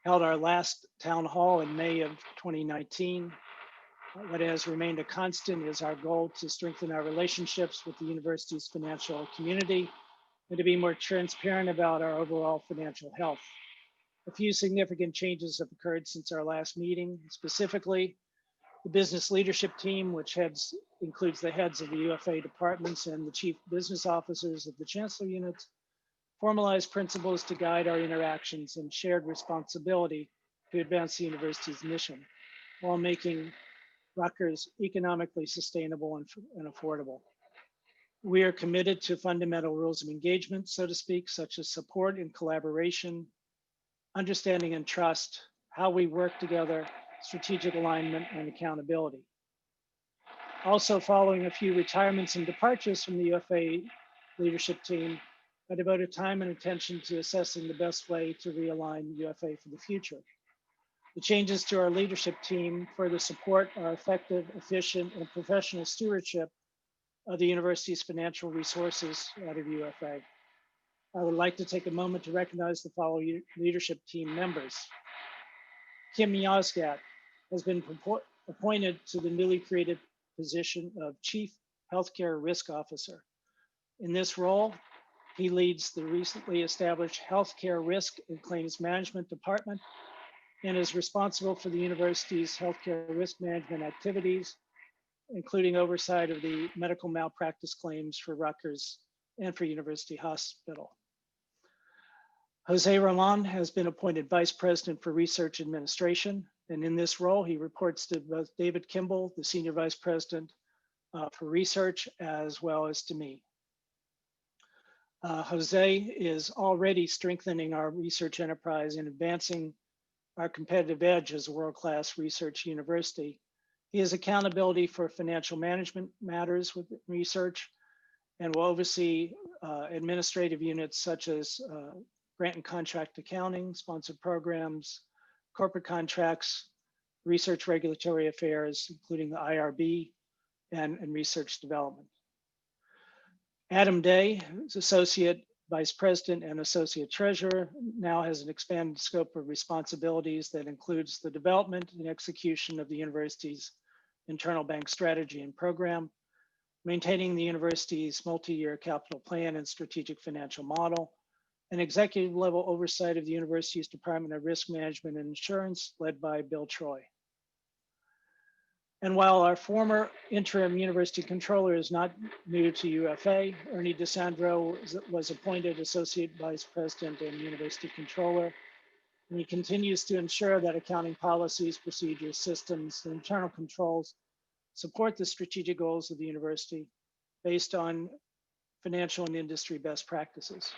held our last town hall in May of 2019. What has remained a constant is our goal to strengthen our relationships with the university's financial community and to be more transparent about our overall financial health. A few significant changes have occurred since our last meeting. Specifically, the business leadership team, which includes the heads of the UFA departments and the chief business officers of the chancellor units, formalized principles to guide our interactions and shared responsibility to advance the university's mission while making Rutgers economically sustainable and affordable. We are committed to fundamental rules of engagement, so to speak, such as support and collaboration, understanding and trust, how we work together, strategic alignment, and accountability. Also, following a few retirements and departures from the UFA leadership team, I devoted time and attention to assessing the best way to realign UFA for the future. The changes to our leadership team further support our effective, efficient, and professional stewardship of the university's financial resources out of UFA. I would like to take a moment to recognize the following leadership team members. Kim Yozgat has been appointed to the newly created position of Chief Healthcare Risk Officer. In this role, he leads the recently established Healthcare Risk and Claims Management Department and is responsible for the university's healthcare risk management activities, including oversight of the medical malpractice claims for Rutgers and for University Hospital. Jose Ramon has been appointed Vice President for Research Administration, and in this role, he reports to both David Kimball, the Senior Vice President for Research, as well as to me. Jose is already strengthening our research enterprise and advancing our competitive edge as a world-class research university. He has accountability for financial management matters with research and will oversee administrative units such as grant and contract accounting, sponsored programs, corporate contracts, research regulatory affairs, including the IRB, and research development. Adam Day, who's Associate Vice President and Associate Treasurer, now has an expanded scope of responsibilities that includes the development and execution of the university's internal bank strategy and program, maintaining the university's multi-year capital plan and strategic financial model, and executive level oversight of the university's Department of Risk Management and Insurance, led by Bill Troy. And while our former interim university controller is not new to UFA, Ernie DeSandro was appointed Associate Vice President and University Controller, and he continues to ensure that accounting policies, procedures, systems, and internal controls support the strategic goals of the university based on financial and industry best practices.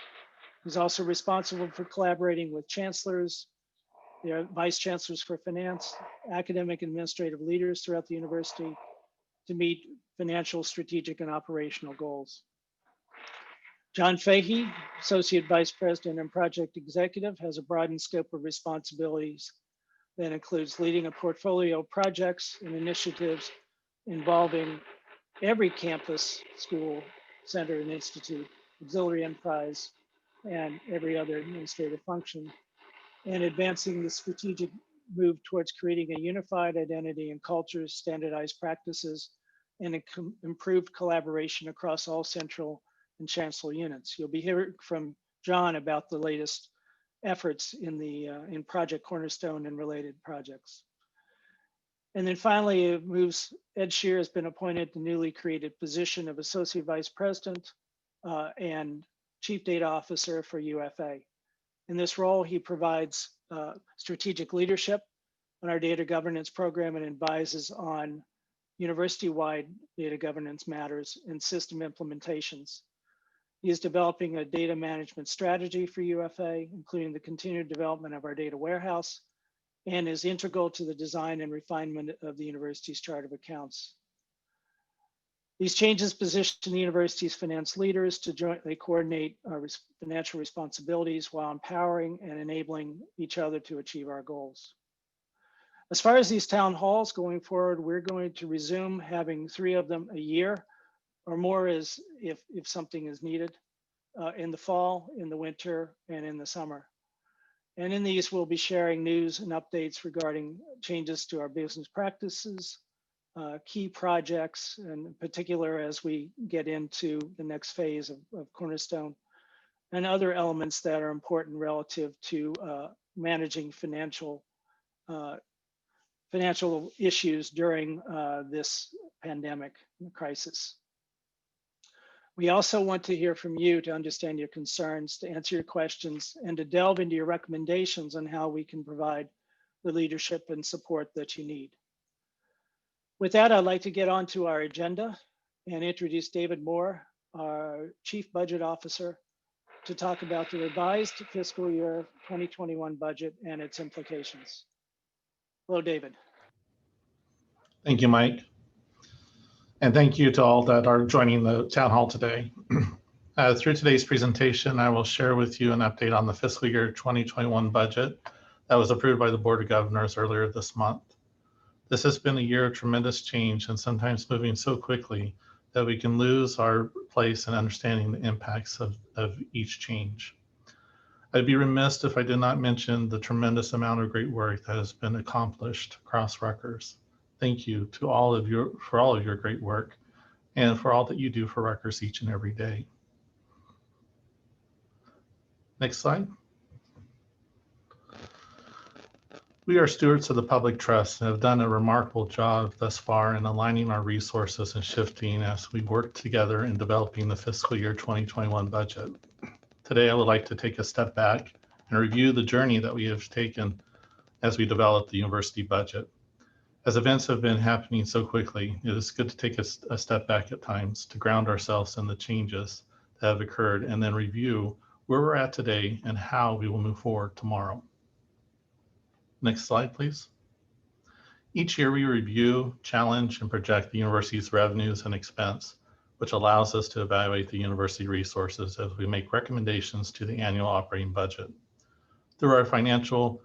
He's also responsible for collaborating with chancellors, the vice chancellors for finance, academic and administrative leaders throughout the university to meet financial, strategic, and operational goals. John Fahey, Associate Vice President and Project Executive, has a broadened scope of responsibilities that includes leading a portfolio of projects and initiatives involving every campus, school, center, and institute, auxiliary enterprise, and every other administrative function, and advancing the strategic move towards creating a unified identity and culture, standardized practices, and improved collaboration across all central and chancellor units. You'll be hearing from John about the latest efforts in Project Cornerstone and related projects. And then finally, Ed Shear has been appointed the newly created position of Associate Vice President and Chief Data Officer for UFA. In this role, he provides strategic leadership on our data governance program and advises on university-wide data governance matters and system implementations. He is developing a data management strategy for UFA, including the continued development of our data warehouse, and is integral to the design and refinement of the university's chart of accounts. These changes position the university's finance leaders to jointly coordinate our financial responsibilities while empowering and enabling each other to achieve our goals. As far as these town halls going forward, we're going to resume having 3 of them a year or more if something is needed in the fall, in the winter, and in the summer. And in these, we'll be sharing news and updates regarding changes to our business practices, key projects, and in particular as we get into the next phase of Cornerstone, and other elements that are important relative to managing financial issues during this pandemic crisis. We also want to hear from you to understand your concerns, to answer your questions, and to delve into your recommendations on how we can provide the leadership and support that you need. With that, I'd like to get on to our agenda and introduce David Moore, our Chief Budget Officer, to talk about the revised fiscal year 2021 budget and its implications. Hello, David. Thank you, Mike. And thank you to all that are joining the town hall today. Through today's presentation, I will share with you an update on the fiscal year 2021 budget that was approved by the Board of Governors earlier this month. This has been a year of tremendous change and sometimes moving so quickly that we can lose our place in understanding the impacts of each change. I'd be remiss if I did not mention the tremendous amount of great work that has been accomplished across Rutgers. Thank you to all of you for all of your great work and for all that you do for Rutgers each and every day. Next slide. We are stewards of the public trust and have done a remarkable job thus far in aligning our resources and shifting as we work together in developing the fiscal year 2021 budget. Today, I would like to take a step back and review the journey that we have taken as we develop the university budget. As events have been happening so quickly, it is good to take a step back at times to ground ourselves in the changes that have occurred and then review where we're at today and how we will move forward tomorrow. Next slide, please. Each year we review, challenge, and project the university's revenues and expense, which allows us to evaluate the university resources as we make recommendations to the annual operating budget. Through our financial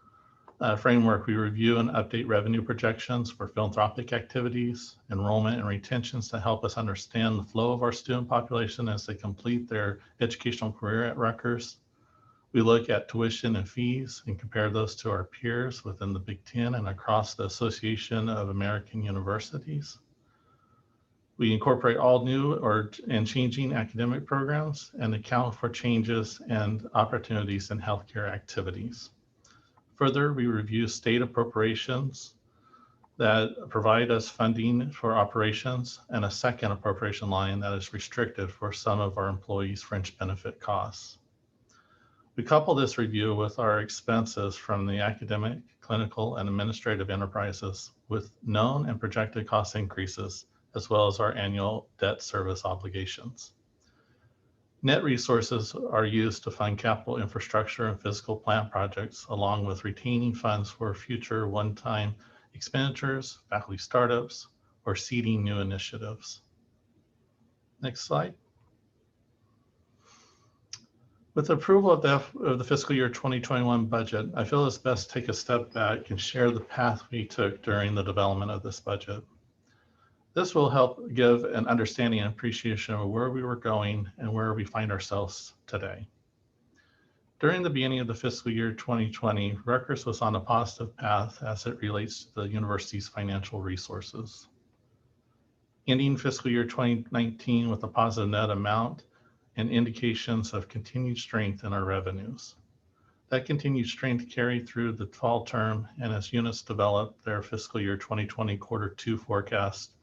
framework, we review and update revenue projections for philanthropic activities, enrollment and retentions to help us understand the flow of our student population as they complete their educational career at Rutgers. We look at tuition and fees and compare those to our peers within the Big Ten and across the Association of American Universities. We incorporate all new and changing academic programs and account for changes and opportunities in healthcare activities. Further, we review state appropriations that provide us funding for operations and a second appropriation line that is restricted for some of our employees' fringe benefit costs. We couple this review with our expenses from the academic, clinical, and administrative enterprises with known and projected cost increases, as well as our annual debt service obligations. Net resources are used to fund capital infrastructure and physical plant projects, along with retaining funds for future one-time expenditures, faculty startups, or seeding new initiatives. Next slide. With approval of the fiscal year 2021 budget, I feel it's best to take a step back and share the path we took during the development of this budget. This will help give an understanding and appreciation of where we were going and where we find ourselves today. During the beginning of the fiscal year 2020, Rutgers was on a positive path as it relates to the university's financial resources. Ending fiscal year 2019 with a positive net amount and indications of continued strength in our revenues. That continued strength carried through the fall term, and as units developed their fiscal year 2020 Q2 forecast,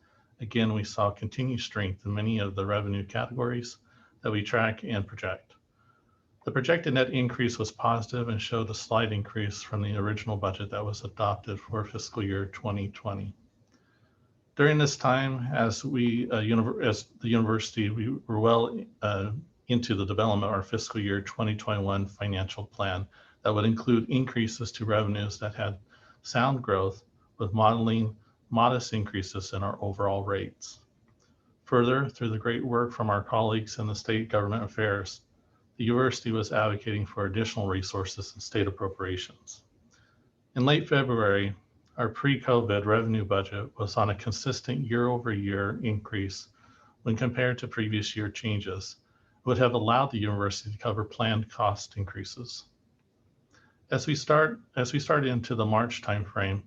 again, we saw continued strength in many of the revenue categories that we track and project. The projected net increase was positive and showed a slight increase from the original budget that was adopted for fiscal year 2020. During this time, as the university, we were well into the development of our fiscal year 2021 financial plan that would include increases to revenues that had sound growth with modeling modest increases in our overall rates. Further, through the great work from our colleagues in the state government affairs, the university was advocating for additional resources and state appropriations. In late February, our pre-COVID revenue budget was on a consistent year-over-year increase when compared to previous year changes, would have allowed the university to cover planned cost increases. As we start into the March timeframe,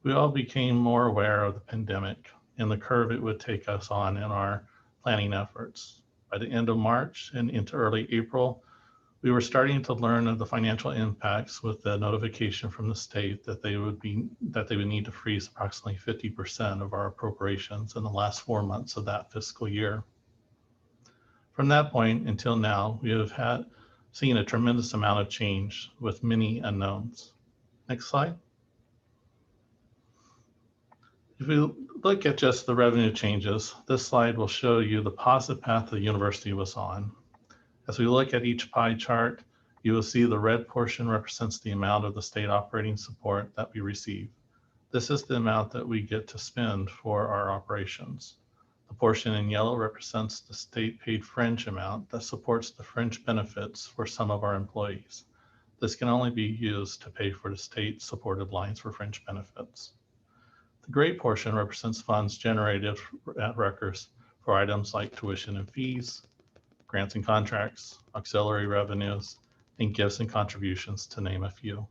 we all became more aware of the pandemic and the curve it would take us on in our planning efforts. By the end of March and into early April, we were starting to learn of the financial impacts with the notification from the state that they would need to freeze approximately 50% of our appropriations in the last 4 months of that fiscal year. From that point until now, we have seen a tremendous amount of change with many unknowns. Next slide. If we look at just the revenue changes, this slide will show you the positive path the university was on. As we look at each pie chart, you will see the red portion represents the amount of the state operating support that we receive. This is the amount that we get to spend for our operations. The portion in yellow represents the state paid fringe amount that supports the fringe benefits for some of our employees. This can only be used to pay for the state supported lines for fringe benefits. The gray portion represents funds generated at Rutgers for items like tuition and fees, grants and contracts, auxiliary revenues, and gifts and contributions, to name a few.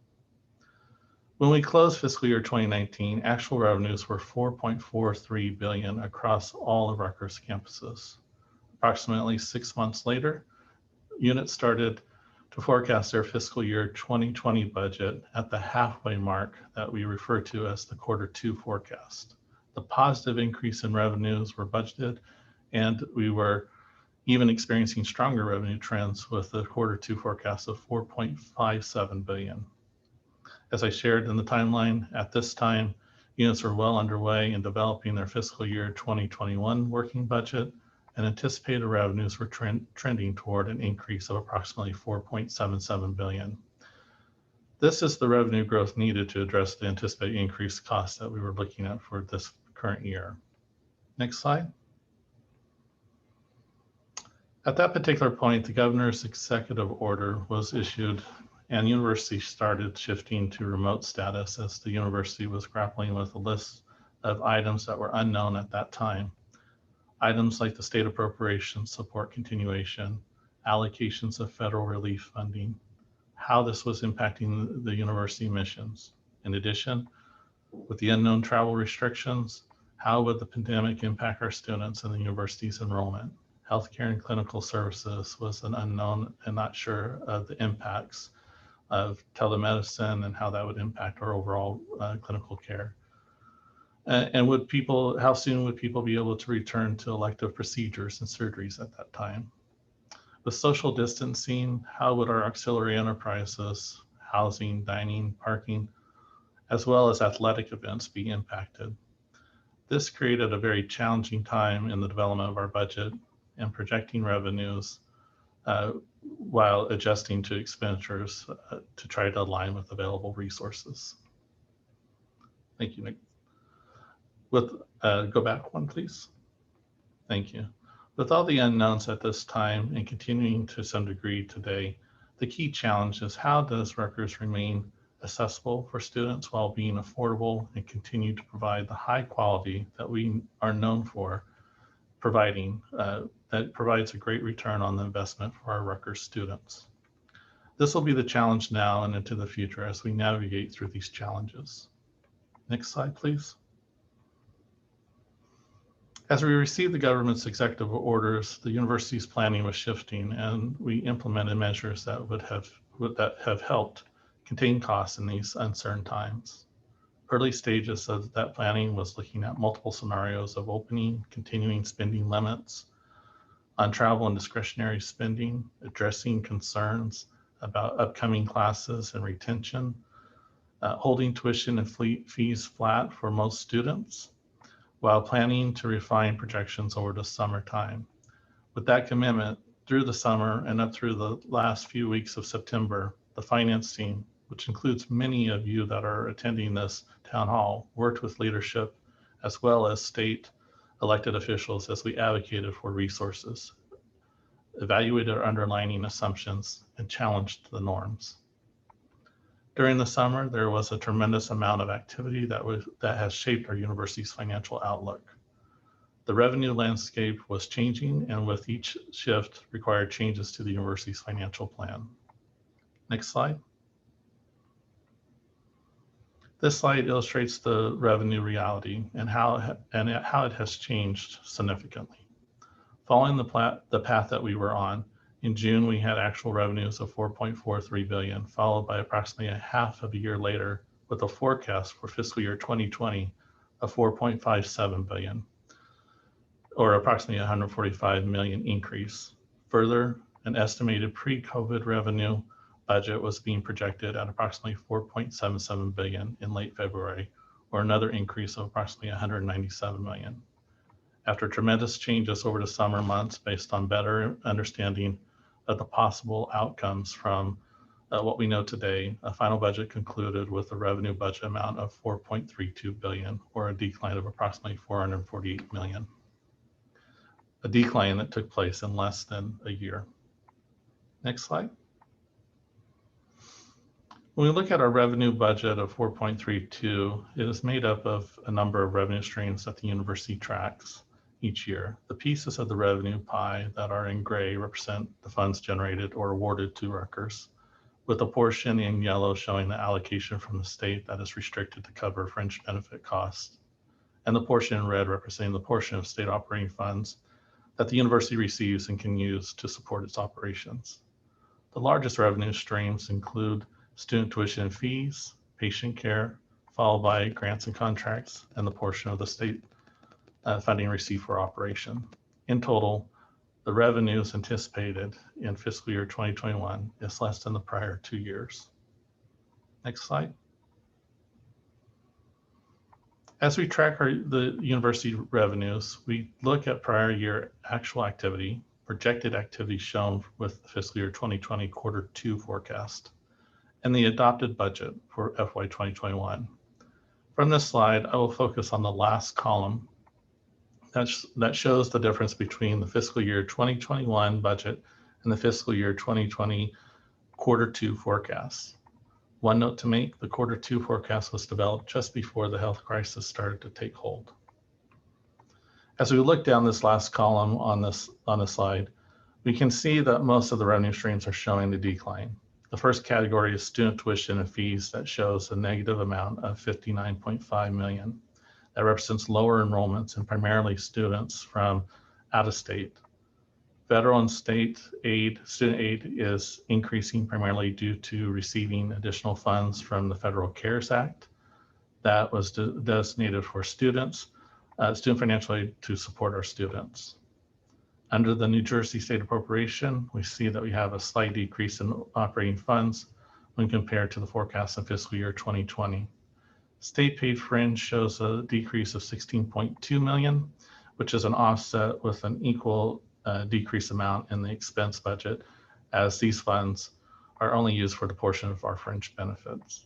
When we closed fiscal year 2019, actual revenues were $4.43 billion across all of Rutgers campuses. Approximately 6 months later, units started to forecast their fiscal year 2020 budget at the halfway mark that we refer to as the Q2 forecast. The positive increase in revenues were budgeted, and we were even experiencing stronger revenue trends with the Q2 forecast of $4.57 billion. As I shared in the timeline, at this time, units were well underway in developing their fiscal year 2021 working budget, and anticipated revenues were trending toward an increase of approximately $4.77 billion. This is the revenue growth needed to address the anticipated increased costs that we were looking at for this current year. Next slide. At that particular point, the governor's executive order was issued and universities started shifting to remote status as the university was grappling with a list of items that were unknown at that time. Items like the state appropriations support continuation, allocations of federal relief funding, how this was impacting the university missions. In addition, with the unknown travel restrictions, how would the pandemic impact our students and the university's enrollment? Healthcare and clinical services was an unknown and not sure of the impacts of telemedicine and how that would impact our overall clinical care. And how soon would people be able to return to elective procedures and surgeries at that time? With social distancing, how would our auxiliary enterprises, housing, dining, parking, as well as athletic events be impacted? This created a very challenging time in the development of our budget and projecting revenues while adjusting to expenditures to try to align with available resources. Thank you, Nick. Go back one, please. Thank you. With all the unknowns at this time and continuing to some degree today, the key challenge is how does Rutgers remain accessible for students while being affordable and continue to provide the high quality that we are known for providing, that provides a great return on the investment for our Rutgers students. This will be the challenge now and into the future as we navigate through these challenges. Next slide, please. As we received the government's executive orders, the university's planning was shifting, and we implemented measures that have helped contain costs in these uncertain times. Early stages of that planning was looking at multiple scenarios of opening, continuing spending limits on travel and discretionary spending, addressing concerns about upcoming classes and retention, holding tuition and fees flat for most students, while planning to refine projections over the summertime. With that commitment, through the summer and up through the last few weeks of September, the finance team, which includes many of you that are attending this town hall, worked with leadership as well as state elected officials as we advocated for resources, evaluated our underlying assumptions, and challenged the norms. During the summer, there was a tremendous amount of activity that has shaped our university's financial outlook. The revenue landscape was changing, and with each shift required changes to the university's financial plan. Next slide. This slide illustrates the revenue reality and how it has changed significantly. Following the path that we were on, in June we had actual revenues of 4.43 billion, followed by approximately a half of a year later with a forecast for fiscal year 2020 of 4.57 billion, or approximately 145 million increase. Further, an estimated pre-COVID revenue budget was being projected at approximately 4.77 billion in late February, or another increase of approximately 197 million. After tremendous changes over the summer months based on better understanding of the possible outcomes from what we know today, a final budget concluded with a revenue budget amount of 4.32 billion, or a decline of approximately 448 million. A decline that took place in less than a year. Next slide. When we look at our revenue budget of 4.32, it is made up of a number of revenue streams that the university tracks each year. The pieces of the revenue pie that are in gray represent the funds generated or awarded to Rutgers, with a portion in yellow showing the allocation from the state that is restricted to cover fringe benefit costs, and the portion in red representing the portion of state operating funds that the university receives and can use to support its operations. The largest revenue streams include student tuition and fees, patient care, followed by grants and contracts, and the portion of the state funding received for operation. In total, the revenues anticipated in fiscal year 2021 is less than the prior 2 years. Next slide. As we track the university revenues, we look at prior year actual activity, projected activity shown with the fiscal year 2020 Q2 forecast, and the adopted budget for FY 2021. From this slide, I will focus on the last column that shows the difference between the fiscal year 2021 budget and the fiscal year 2020 Q2 forecast. One note to make, the Q2 forecast was developed just before the health crisis started to take hold. As we look down this last column on this slide, we can see that most of the revenue streams are showing the decline. The first category is student tuition and fees that shows a negative amount of 59.5 million. That represents lower enrollments and primarily students from out of state. Federal and state aid, student aid is increasing primarily due to receiving additional funds from the Federal CARES Act that was designated for students, student financial aid to support our students. Under the New Jersey state appropriation, we see that we have a slight decrease in operating funds when compared to the forecast in fiscal year 2020. State paid fringe shows a decrease of 16.2 million, which is an offset with an equal decrease amount in the expense budget, as these funds are only used for the portion of our fringe benefits.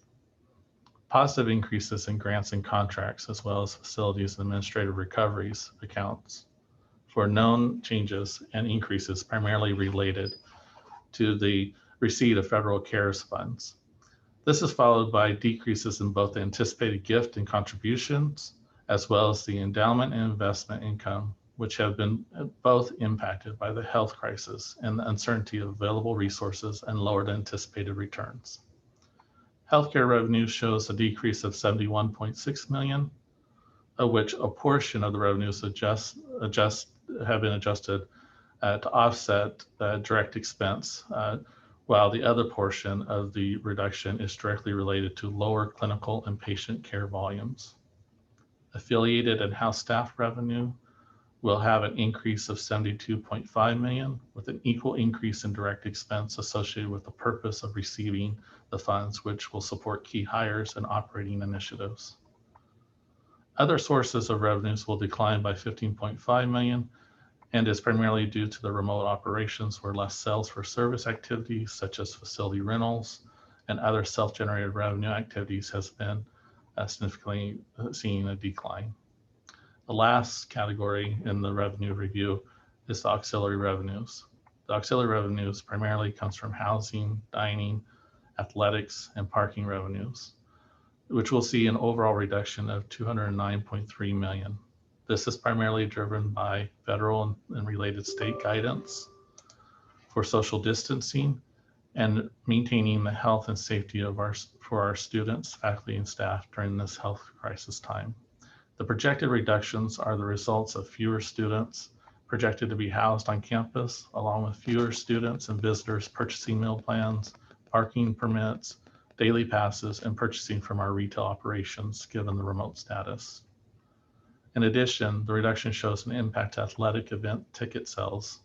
Positive increases in grants and contracts, as well as facilities and administrative recoveries accounts for known changes and increases primarily related to the receipt of federal CARES funds. This is followed by decreases in both the anticipated gift and contributions, as well as the endowment and investment income, which have been both impacted by the health crisis and the uncertainty of available resources and lower than anticipated returns. Healthcare revenue shows a decrease of 71.6 million, of which a portion of the revenues have been adjusted to offset direct expense, while the other portion of the reduction is directly related to lower clinical and patient care volumes. Affiliated and house staff revenue will have an increase of 72.5 million, with an equal increase in direct expense associated with the purpose of receiving the funds, which will support key hires and operating initiatives. Other sources of revenues will decline by 15.5 million, and is primarily due to the remote operations where less sales for service activities such as facility rentals and other self-generated revenue activities has been significantly seeing a decline. The last category in the revenue review is the auxiliary revenues. The auxiliary revenues primarily comes from housing, dining, athletics, and parking revenues, which will see an overall reduction of 209.3 million. This is primarily driven by federal and related state guidance for social distancing and maintaining the health and safety of for our students, faculty, and staff during this health crisis time. The projected reductions are the results of fewer students projected to be housed on campus, along with fewer students and visitors purchasing meal plans, parking permits, daily passes, and purchasing from our retail operations, given the remote status. In addition, the reduction shows an impact to athletic event ticket sales,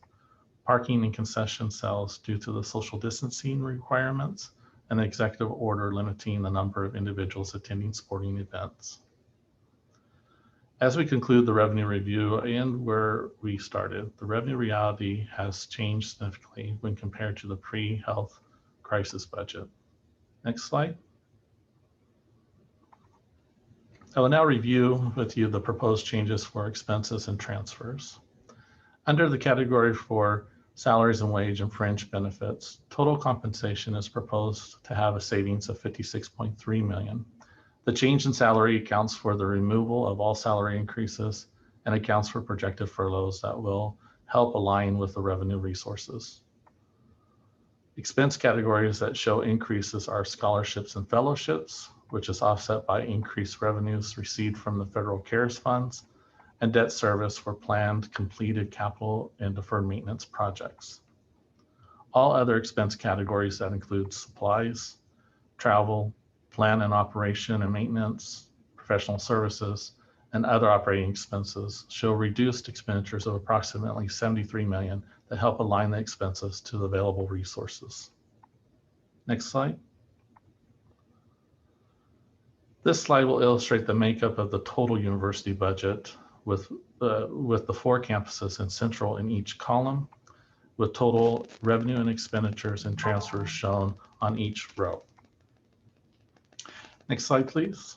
parking and concession sales due to the social distancing requirements, and the executive order limiting the number of individuals attending sporting events. As we conclude the revenue review and where we started, the revenue reality has changed significantly when compared to the pre-health crisis budget. Next slide. I will now review with you the proposed changes for expenses and transfers. Under the category for salaries and wage and fringe benefits, total compensation is proposed to have a savings of $56.3 million. The change in salary accounts for the removal of all salary increases and accounts for projected furloughs that will help align with the revenue resources. Expense categories that show increases are scholarships and fellowships, which is offset by increased revenues received from the federal CARES funds, and debt service for planned completed capital and deferred maintenance projects. All other expense categories that include supplies, travel, plan and operation and maintenance, professional services, and other operating expenses show reduced expenditures of approximately $73 million that help align the expenses to the available resources. Next slide. This slide will illustrate the makeup of the total university budget with the 4 campuses and central in each column, with total revenue and expenditures and transfers shown on each row. Next slide, please.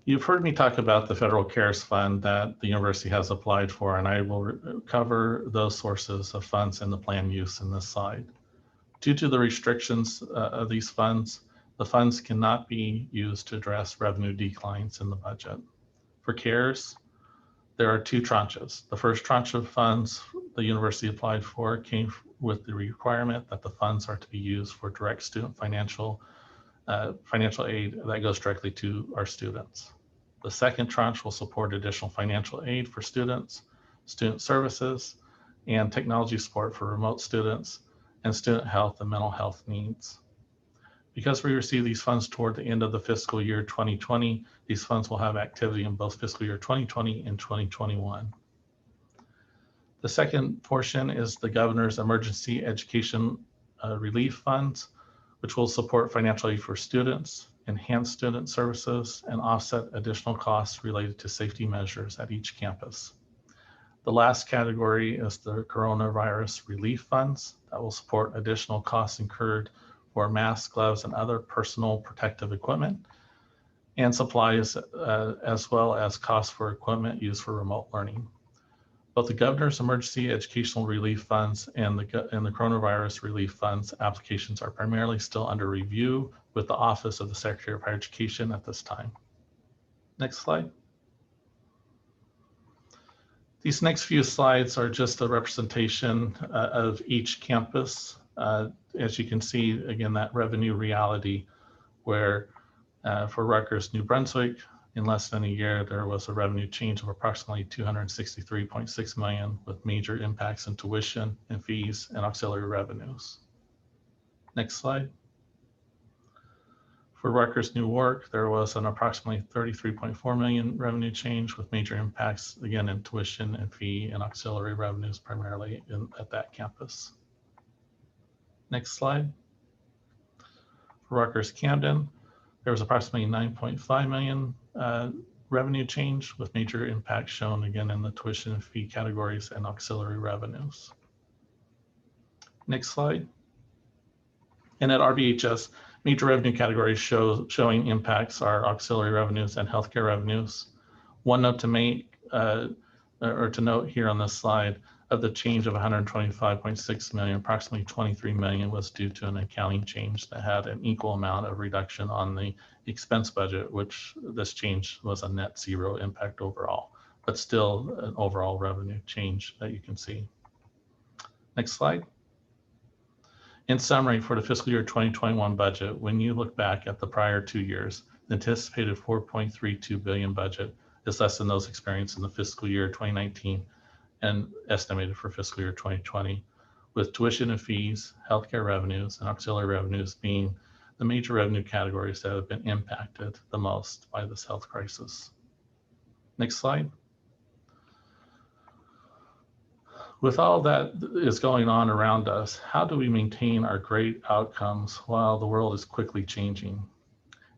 You've heard me talk about the federal CARES fund that the university has applied for, and I will cover those sources of funds and the planned use in this slide. Due to the restrictions of these funds, the funds cannot be used to address revenue declines in the budget. For CARES, there are 2 tranches. The first tranche of funds the university applied for came with the requirement that the funds are to be used for direct student financial aid that goes directly to our students. The second tranche will support additional financial aid for students, student services, and technology support for remote students, and student health and mental health needs. Because we receive these funds toward the end of the fiscal year 2020, these funds will have activity in both fiscal year 2020 and 2021. The second portion is the governor's emergency education relief funds, which will support financial aid for students, enhance student services, and offset additional costs related to safety measures at each campus. The last category is the coronavirus relief funds that will support additional costs incurred for masks, gloves, and other personal protective equipment and supplies, as well as costs for equipment used for remote learning. Both the governor's emergency educational relief funds and the coronavirus relief funds applications are primarily still under review with the Office of the Secretary of Higher Education at this time. Next slide. These next few slides are just a representation of each campus. As you can see, again, that revenue reality where for Rutgers, New Brunswick, in less than a year, there was a revenue change of approximately $263.6 million with major impacts in tuition and fees and auxiliary revenues. Next slide. For Rutgers Newark, there was an approximately $33.4 million revenue change with major impacts, again, in tuition and fee and auxiliary revenues, primarily at that campus. Next slide. For Rutgers Camden, there was approximately $9.5 million revenue change with major impacts shown again in the tuition and fee categories and auxiliary revenues. Next slide. And at RBHS, major revenue categories showing impacts are auxiliary revenues and healthcare revenues. One note to make or to note here on this slide, of the change of $125.6 million, approximately $23 million was due to an accounting change that had an equal amount of reduction on the expense budget, which this change was a net 0 impact overall, but still an overall revenue change that you can see. Next slide. In summary, for the fiscal year 2021 budget, when you look back at the prior 2 years, the anticipated 4.32 billion budget is less than those experienced in the fiscal year 2019 and estimated for fiscal year 2020, with tuition and fees, healthcare revenues, and auxiliary revenues being the major revenue categories that have been impacted the most by this health crisis. Next slide. With all that is going on around us, how do we maintain our great outcomes while the world is quickly changing?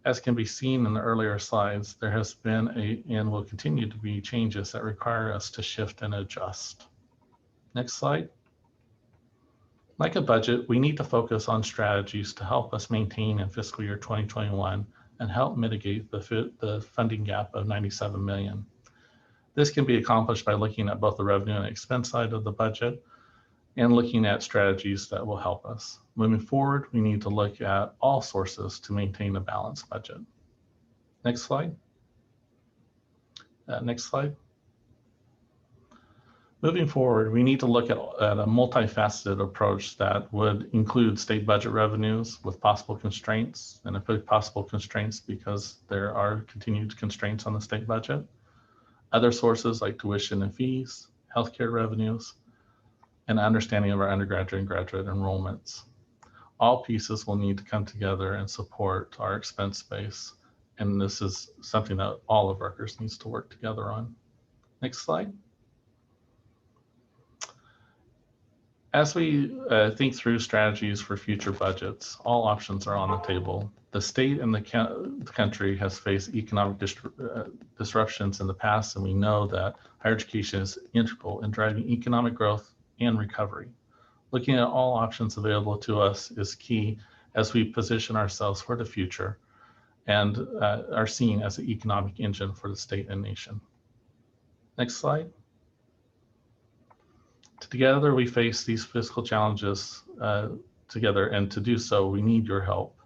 As can be seen in the earlier slides, there has been and will continue to be changes that require us to shift and adjust. Next slide. Like a budget, we need to focus on strategies to help us maintain in fiscal year 2021 and help mitigate the funding gap of 97 million. This can be accomplished by looking at both the revenue and expense side of the budget and looking at strategies that will help us. Moving forward, we need to look at all sources to maintain a balanced budget. Next slide. Next slide. Moving forward, we need to look at a multifaceted approach that would include state budget revenues with possible constraints, and if possible constraints because there are continued constraints on the state budget. Other sources like tuition and fees, healthcare revenues, and understanding of our undergraduate and graduate enrollments. All pieces will need to come together and support our expense base, and this is something that all of Rutgers needs to work together on. Next slide. As we think through strategies for future budgets, all options are on the table. The state and the country has faced economic disruptions in the past, and we know that higher education is integral in driving economic growth and recovery. Looking at all options available to us is key as we position ourselves for the future and are seen as the economic engine for the state and nation. Next slide. Together, we face these fiscal challenges together, and to do so, we need your help.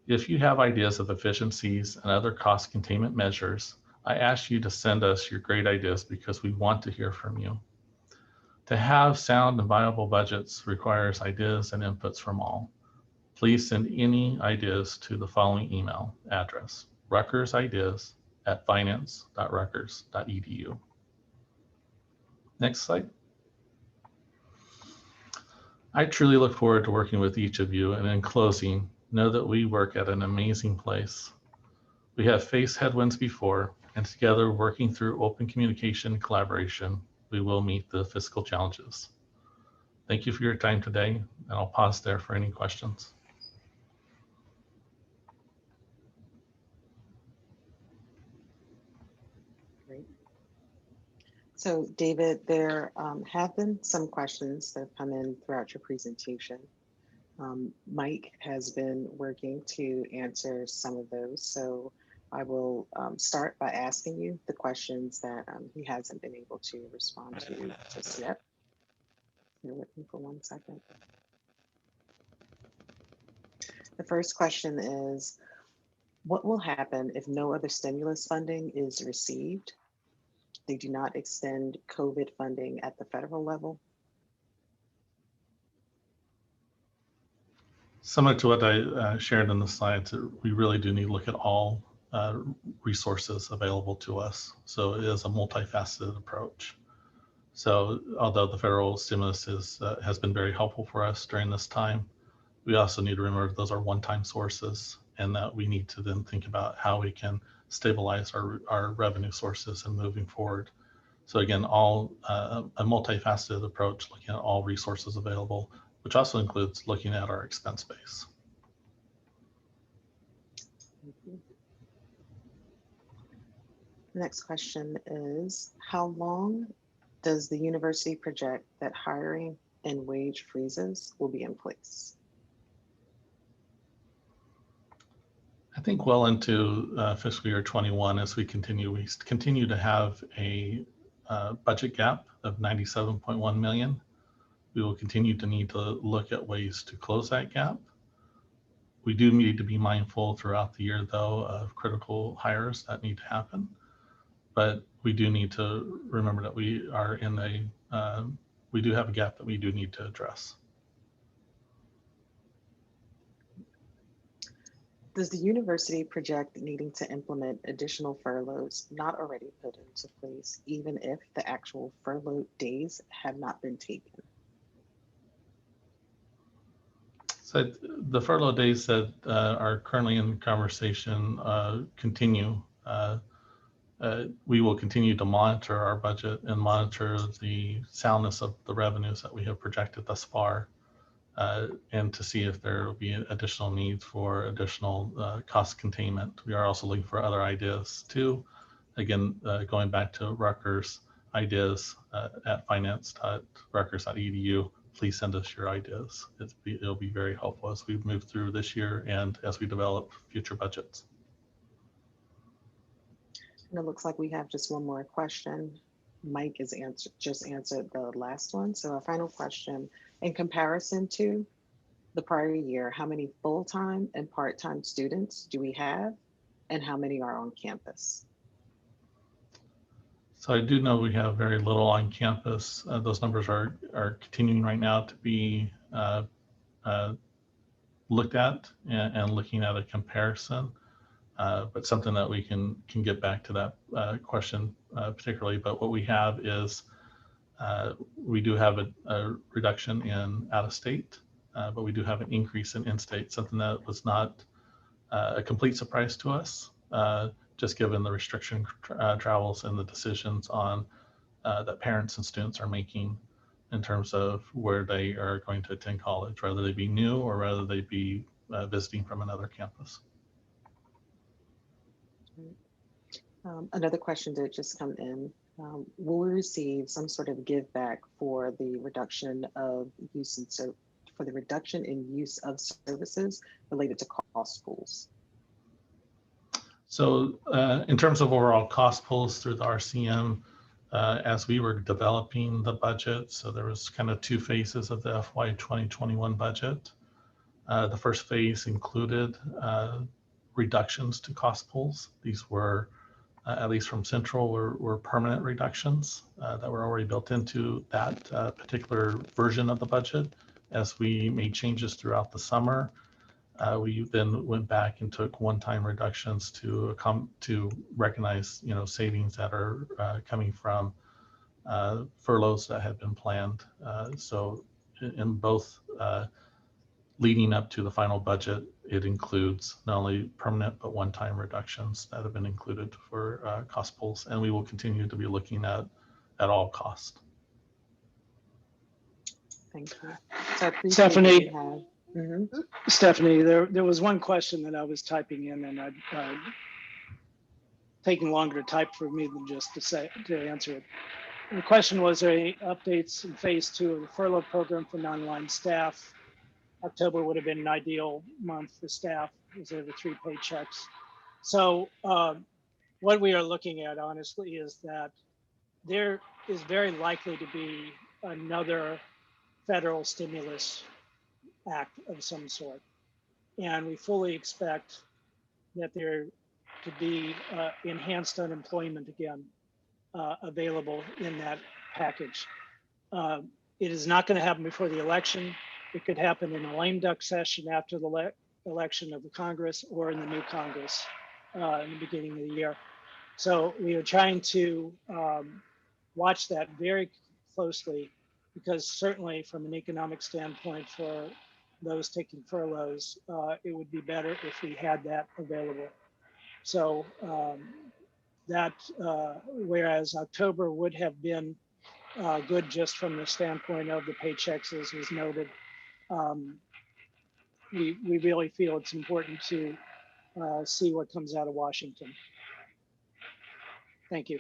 If you have ideas of efficiencies and other cost containment measures, I ask you to send us your great ideas because we want to hear from you. To have sound and viable budgets requires ideas and inputs from all. Please send any ideas to the following email address, ruckersideas@finance.rutgers.edu. Next slide. I truly look forward to working with each of you, and in closing, know that we work at an amazing place. We have faced headwinds before, and together working through open communication and collaboration, we will meet the fiscal challenges. Thank you for your time today, and I'll pause there for any questions. Great. So David, there have been some questions that have come in throughout your presentation. Mike has been working to answer some of those. So I will start by asking you the questions that he hasn't been able to respond to just yet. You're looking for 1 second. The first question is, what will happen if no other stimulus funding is received? They do not extend COVID funding at the federal level? Similar to what I shared in the slides, we really do need to look at all resources available to us. So it is a multifaceted approach. So although the federal stimulus has been very helpful for us during this time, we also need to remember those are one-time sources, and that we need to then think about how we can stabilize our revenue sources and moving forward. So again, a multifaceted approach, looking at all resources available, which also includes looking at our expense base. The next question is, how long does the university project that hiring and wage freezes will be in place? I think well into fiscal year 21, as we continue to have a budget gap of 97.1 million. We will continue to need to look at ways to close that gap. We do need to be mindful throughout the year, though, of critical hires that need to happen. But we do need to remember that we do have a gap that we do need to address. Does the university project needing to implement additional furloughs not already put into place, even if the actual furlough days have not been taken? So the furlough days that are currently in conversation continue. We will continue to monitor our budget and monitor the soundness of the revenues that we have projected thus far, and to see if there will be additional needs for additional cost containment. We are also looking for other ideas too. Again, going back to Rutgers ideas at finance.rutgers.edu, please send us your ideas. It'll be very helpful as we move through this year and as we develop future budgets. And it looks like we have just one more question. Mike has just answered the last one. So our final question, in comparison to the prior year, how many full-time and part-time students do we have, and how many are on campus? So I do know we have very little on campus. Those numbers are continuing right now to be looked at and looking at a comparison. But something that we can get back to that question particularly. But what we have is we do have a reduction in out-of-state, but we do have an increase in in-state, something that was not a complete surprise to us, just given the restriction travels and the decisions on that parents and students are making in terms of where they are going to attend college, whether they be new or whether they be visiting from another campus. Another question did just come in. Will we receive some sort of give back for the reduction of use in use of services related to cost pools? So in terms of overall cost pools through the RCM, as we were developing the budget, so there was kind of two phases of the FY 2021 budget. The first phase included reductions to cost pools. These were, at least from Central, were permanent reductions that were already built into that particular version of the budget. As we made changes throughout the summer, we then went back and took one-time reductions to recognize, savings that are coming from furloughs that had been planned. So in both leading up to the final budget, it includes not only permanent but one-time reductions that have been included for cost pools, and we will continue to be looking at all cost. Thank you. So Stephanie, Mm-hmm. Stephanie, there was one question that I was typing in, and I'd taking longer to type for me than just to answer it. The question was, are any updates in phase 2 of the furlough program for non-line staff? October would have been an ideal month for staff, because over 3 paychecks. So what we are looking at, honestly, is that there is very likely to be another federal stimulus act of some sort. And we fully expect that there to be enhanced unemployment again available in that package. It is not going to happen before the election. It could happen in a lame duck session after the election of the Congress, or in the new Congress in the beginning of the year. So we are trying to watch that very closely, because certainly from an economic standpoint for those taking furloughs, it would be better if we had that available. So whereas October would have been good just from the standpoint of the paychecks, as was noted, we really feel it's important to see what comes out of Washington. Thank you.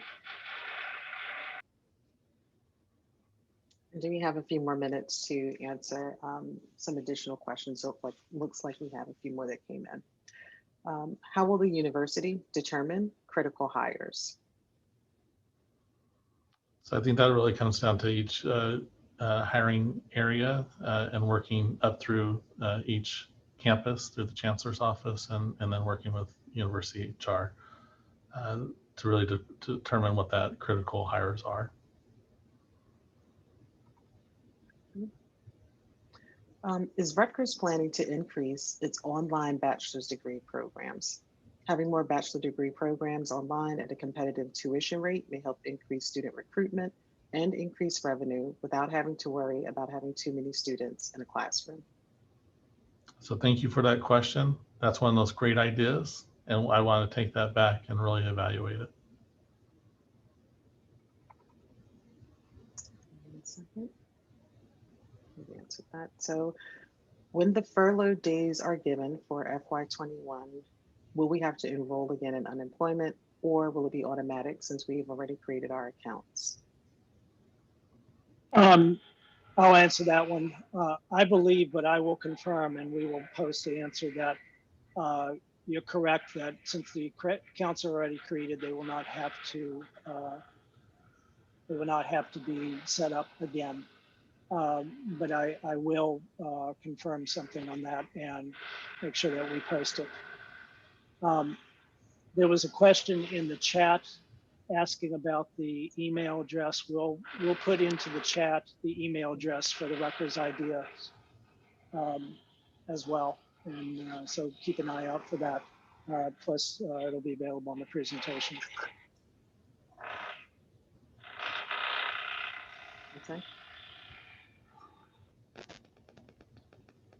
Do we have a few more minutes to answer some additional questions? So looks like we have a few more that came in. How will the university determine critical hires? So I think that really comes down to each hiring area and working up through each campus through the chancellor's office, and then working with university HR to really to determine what that critical hires are. Is Rutgers planning to increase its online bachelor's degree programs? Having more bachelor degree programs online at a competitive tuition rate may help increase student recruitment and increase revenue without having to worry about having too many students in a classroom. So thank you for that question. That's one of those great ideas. And I want to take that back and really evaluate it. One second. Let me answer that. So when the furlough days are given for FY21, will we have to enroll again in unemployment, or will it be automatic since we've already created our accounts? I'll answer that one. I believe, but I will confirm, and we will post the answer that you're correct that since the accounts are already created, they will not have to be set up again. But I will confirm something on that and make sure that we post it. There was a question in the chat asking about the email address. We'll put into the chat the email address for the Rutgers idea as well. And so keep an eye out for that. Plus it'll be available on the presentation. Okay. Do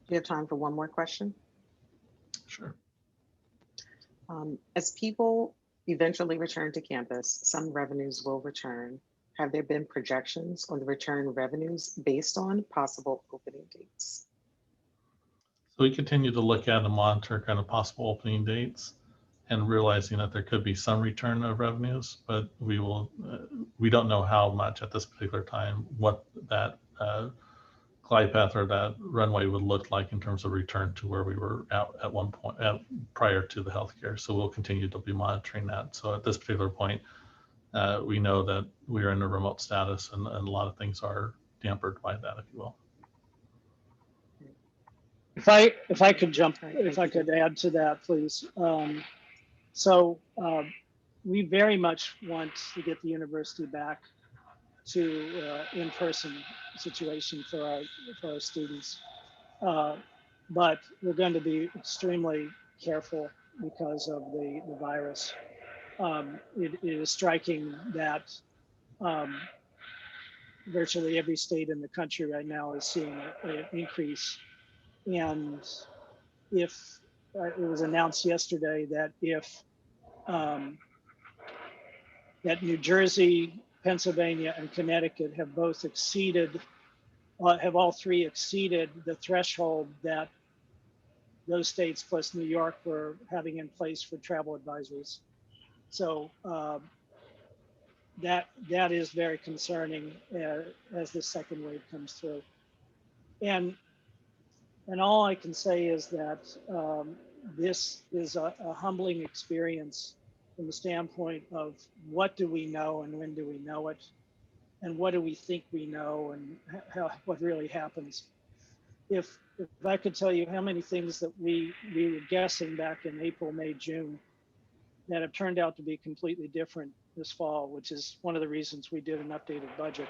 you have time for one more question? Sure. As people eventually return to campus, some revenues will return. Have there been projections on the return revenues based on possible opening dates? So we continue to look at and monitor kind of possible opening dates and realizing that there could be some return of revenues, but we don't know how much at this particular time, what that glide path or that runway would look like in terms of return to where we were at one point prior to the healthcare. So we'll continue to be monitoring that. So at this particular point, we know that we are in a remote status and a lot of things are dampened by that, if you will. If I could add to that, please. We very much want to get the university back to in-person situation for our students. But we're going to be extremely careful because of the virus. It is striking that virtually every state in the country right now is seeing an increase. And if it was announced yesterday that if that New Jersey, Pennsylvania, and Connecticut have both exceeded, have all three exceeded the threshold that those states plus New York were having in place for travel advisories. So that is very concerning as the second wave comes through. And all I can say is that this is a humbling experience from the standpoint of what do we know and when do we know it, and what do we think we know and what really happens. If I could tell you how many things that we were guessing back in April, May, June that have turned out to be completely different this fall, which is one of the reasons we did an updated budget.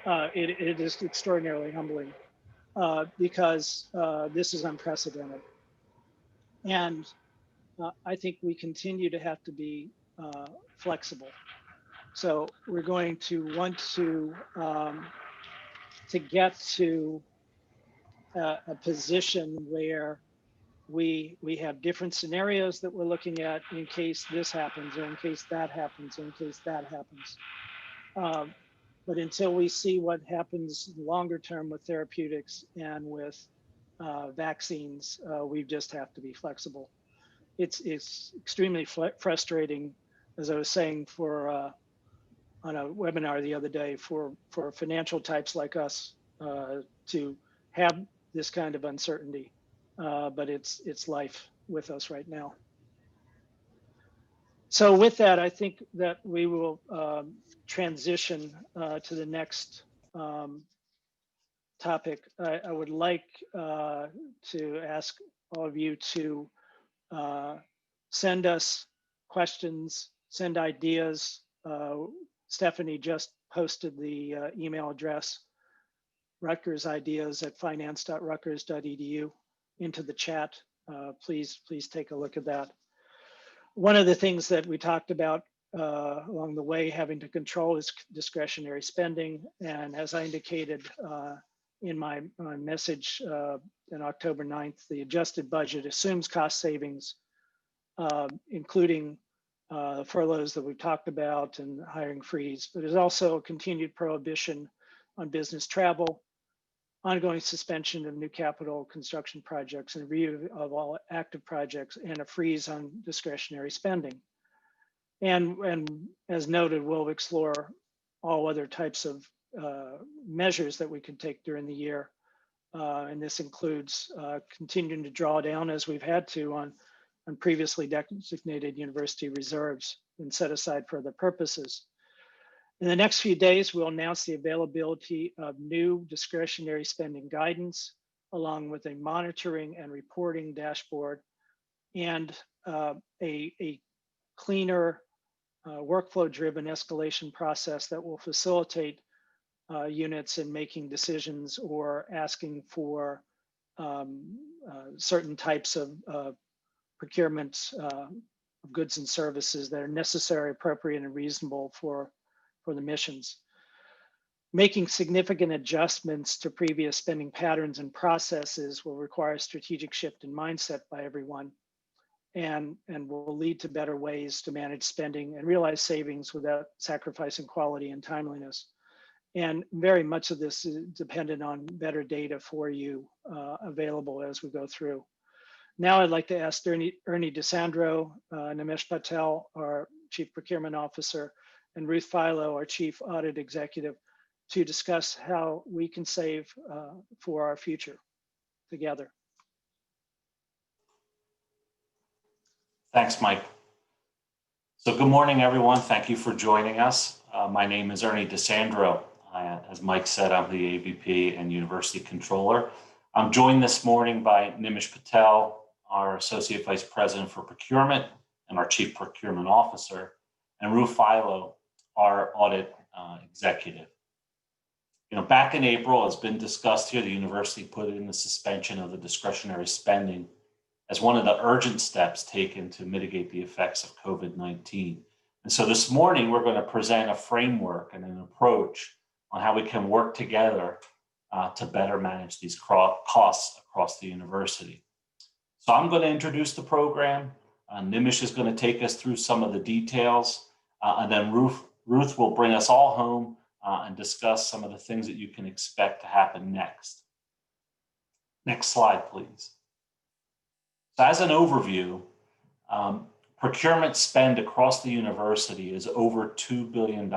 It is extraordinarily humbling because this is unprecedented. And I think we continue to have to be flexible. So we're going to want to get to a position where we have different scenarios that we're looking at in case this happens, or in case that happens, or in case that happens. But until we see what happens longer term with therapeutics and with vaccines, we just have to be flexible. It's extremely frustrating, as I was saying, for on a webinar the other day, for financial types like us to have this kind of uncertainty, but it's life with us right now. So with that, I think that we will transition to the next topic. I would like to ask all of you to send us questions, send ideas. Stephanie just posted the email address. Rutgers ideas at finance.rutgers.edu into the chat. Please take a look at that. One of the things that we talked about along the way having to control is discretionary spending. And as I indicated in my message on October 9th, the adjusted budget assumes cost savings, including furloughs that we've talked about and hiring freeze, but there's also a continued prohibition on business travel, ongoing suspension of new capital construction projects, and review of all active projects, and a freeze on discretionary spending. And as noted, we'll explore all other types of measures that we can take during the year. And this includes continuing to draw down, as we've had to, on previously designated university reserves and set aside for other purposes. In the next few days, we'll announce the availability of new discretionary spending guidance, along with a monitoring and reporting dashboard and a cleaner, workflow-driven escalation process that will facilitate units in making decisions or asking for certain types of procurement of goods and services that are necessary, appropriate, and reasonable for the missions. Making significant adjustments to previous spending patterns and processes will require a strategic shift in mindset by everyone, and will lead to better ways to manage spending and realize savings without sacrificing quality and timeliness. And very much of this is dependent on better data for you available as we go through. Now I'd like to ask Ernie DeSandro, Nimish Patel, our Chief Procurement Officer, and Ruth Philo, our Chief Audit Executive, to discuss how we can save for our future together. Thanks, Mike. So good morning, everyone. Thank you for joining us. My name is Ernie DeSandro. As Mike said, I'm the AVP and University Controller. I'm joined this morning by Nimish Patel, our Associate Vice President for Procurement and our Chief Procurement Officer, and Ruth Philo, our Audit Executive. Back in April, as been discussed here, the university put in the suspension of the discretionary spending as one of the urgent steps taken to mitigate the effects of COVID-19. And so this morning, we're going to present a framework and an approach on how we can work together to better manage these costs across the university. So I'm going to introduce the program. Nimish is going to take us through some of the details, and then Ruth will bring us all home and discuss some of the things that you can expect to happen next. Next slide, please. So as an overview, procurement spend across the university is over $2 billion.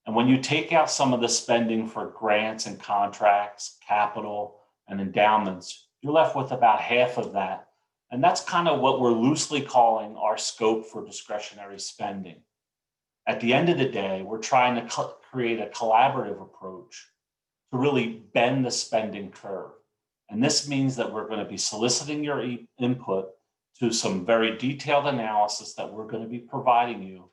And when you take out some of the spending for grants and contracts, capital, and endowments, you're left with about half of that. And that's kind of what we're loosely calling our scope for discretionary spending. At the end of the day, we're trying to create a collaborative approach to really bend the spending curve. And this means that we're going to be soliciting your input to some very detailed analysis that we're going to be providing you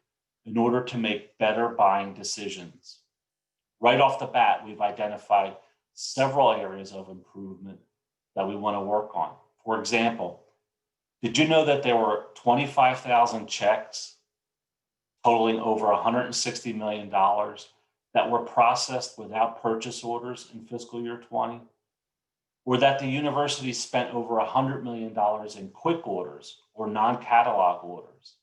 in order to make better buying decisions. Right off the bat, we've identified several areas of improvement that we want to work on. For example, did you know that there were 25,000 checks totaling over $160 million that were processed without purchase orders in fiscal year 20? Or that the university spent over $100 million in quick orders or non-catalog orders?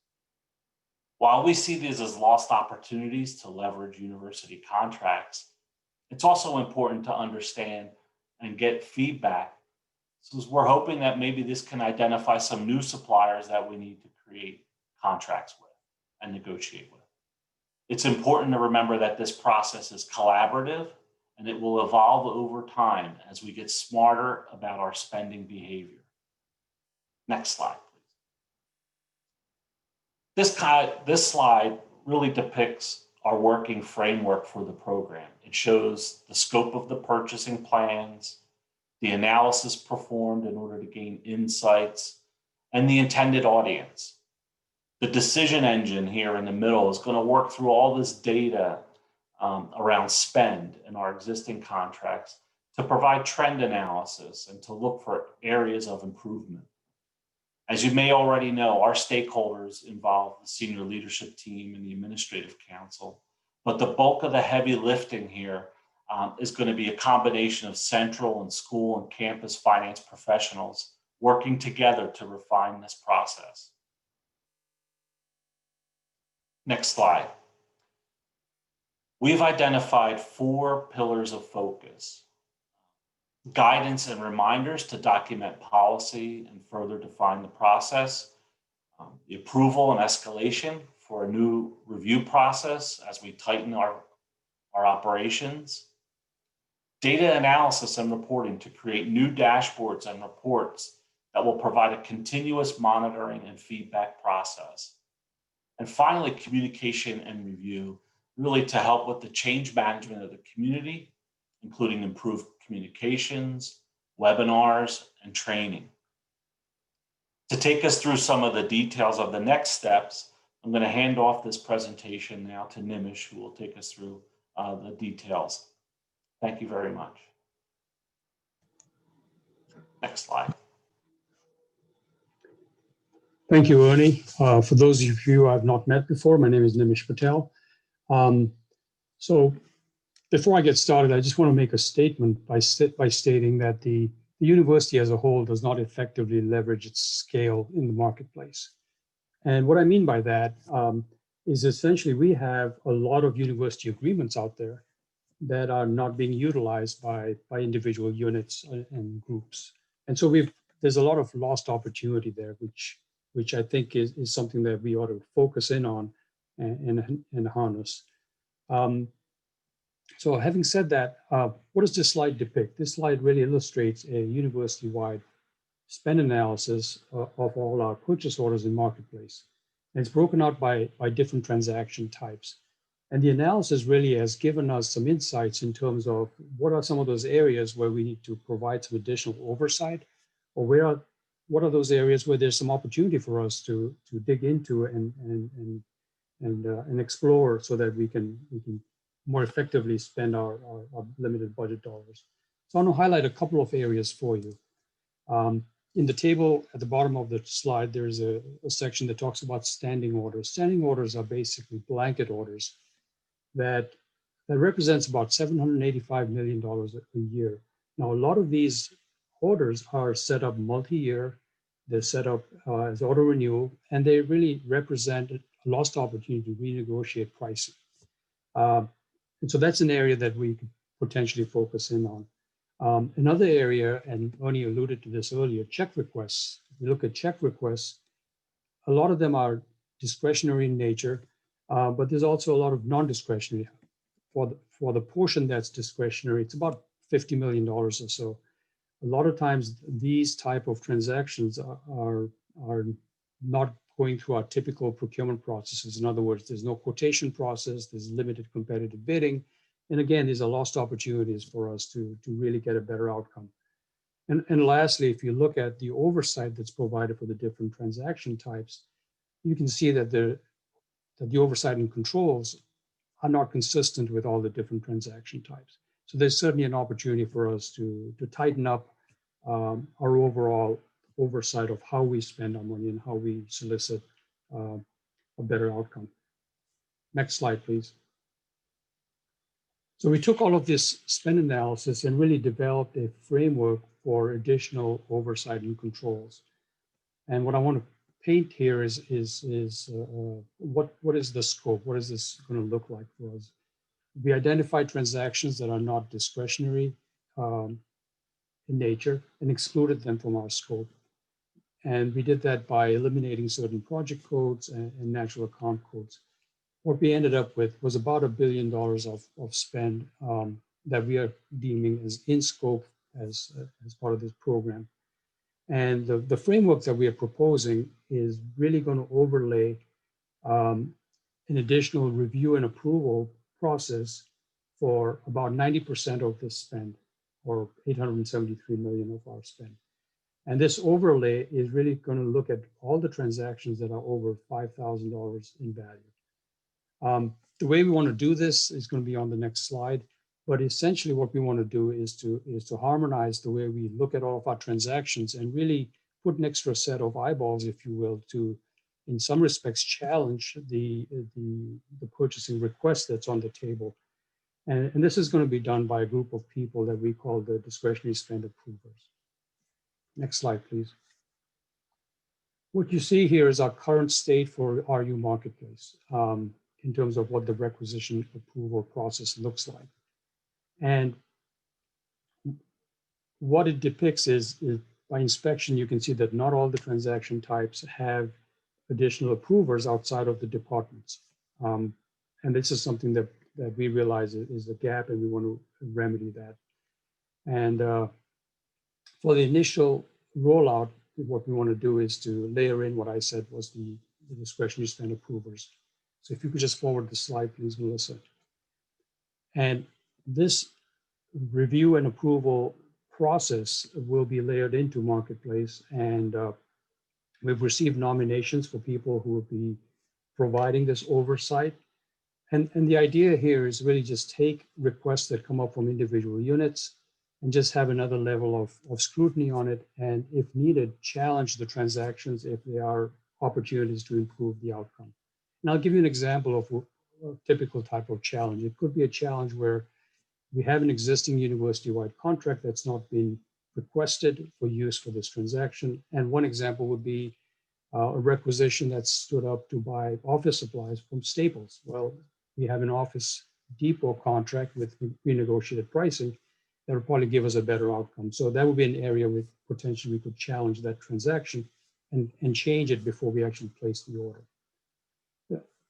While we see these as lost opportunities to leverage university contracts, it's also important to understand and get feedback. So we're hoping that maybe this can identify some new suppliers that we need to create contracts with and negotiate with. It's important to remember that this process is collaborative and it will evolve over time as we get smarter about our spending behavior. Next slide, please. This slide really depicts our working framework for the program. It shows the scope of the purchasing plans, the analysis performed in order to gain insights, and the intended audience. The decision engine here in the middle is going to work through all this data around spend in our existing contracts to provide trend analysis and to look for areas of improvement. As you may already know, our stakeholders involve the senior leadership team and the administrative council, but the bulk of the heavy lifting here is going to be a combination of central and school and campus finance professionals working together to refine this process. Next slide. We've identified 4 pillars of focus: guidance and reminders to document policy and further define the process, the approval and escalation for a new review process as we tighten our operations, data analysis and reporting to create new dashboards and reports that will provide a continuous monitoring and feedback process. And finally, communication and review, really to help with the change management of the community, including improved communications, webinars, and training. To take us through some of the details of the next steps, I'm going to hand off this presentation now to Nimish, who will take us through the details. Thank you very much. Next slide. Thank you, Ernie. For those of you I've not met before, my name is Nimish Patel. So before I get started, I just want to make a statement by stating that the university as a whole does not effectively leverage its scale in the marketplace. And what I mean by that is essentially we have a lot of university agreements out there that are not being utilized by individual units and groups. And so there's a lot of lost opportunity there, which I think is something that we ought to focus in on and harness. So having said that, what does this slide depict? This slide really illustrates a university-wide spend analysis of all our purchase orders in marketplace. And it's broken out by different transaction types. And the analysis really has given us some insights in terms of what are some of those areas where we need to provide some additional oversight, or what are those areas where there's some opportunity for us to dig into and explore so that we can more effectively spend our limited budget dollars. So I want to highlight a couple of areas for you. In the table at the bottom of the slide, there's a section that talks about standing orders. Standing orders are basically blanket orders that represents about $785 million a year. Now, a lot of these orders are set up multi-year. They're set up as auto renewal, and they really represent a lost opportunity to renegotiate pricing. And so that's an area that we could potentially focus in on. Another area, and Ernie alluded to this earlier, check requests. If you look at check requests, a lot of them are discretionary in nature, but there's also a lot of non-discretionary. For the portion that's discretionary, it's about $50 million or so. A lot of times these type of transactions are not going through our typical procurement processes. In other words, there's no quotation process, there's limited competitive bidding. And again, these are lost opportunities for us to really get a better outcome. And lastly, if you look at the oversight that's provided for the different transaction types, you can see that the oversight and controls are not consistent with all the different transaction types. So there's certainly an opportunity for us to tighten up our overall oversight of how we spend our money and how we solicit a better outcome. Next slide, please. So we took all of this spend analysis and really developed a framework for additional oversight and controls. And what I want to paint here is what is the scope? What is this going to look like for us? We identified transactions that are not discretionary in nature and excluded them from our scope. And we did that by eliminating certain project codes and natural account codes. What we ended up with was about $1 billion of spend that we are deeming as in scope as part of this program. And the framework that we are proposing is really going to overlay an additional review and approval process for about 90% of this spend, or $873 million of our spend. And this overlay is really going to look at all the transactions that are over $5,000 in value. The way we want to do this is going to be on the next slide. But essentially what we want to do is to harmonize the way we look at all of our transactions and really put an extra set of eyeballs, if you will, to, in some respects, challenge the purchasing request that's on the table. And this is going to be done by a group of people that we call the discretionary spend approvers. Next slide, please. What you see here is our current state for RU Marketplace in terms of what the requisition approval process looks like. And what it depicts is by inspection, you can see that not all the transaction types have additional approvers outside of the departments. And this is something that we realize is a gap, and we want to remedy that. And for the initial rollout, what we want to do is to layer in what I said was the discretionary spend approvers. So if you could just forward the slide, please, Melissa. And this review and approval process will be layered into Marketplace. And we've received nominations for people who will be providing this oversight. And the idea here is really just take requests that come up from individual units and just have another level of scrutiny on it. And if needed, challenge the transactions if there are opportunities to improve the outcome. And I'll give you an example of a typical type of challenge. It could be a challenge where we have an existing university-wide contract that's not been requested for use for this transaction. And one example would be a requisition that stood up to buy office supplies from Staples. Well, we have an Office Depot contract with renegotiated pricing that would probably give us a better outcome. So that would be an area where potentially we could challenge that transaction and change it before we actually place the order.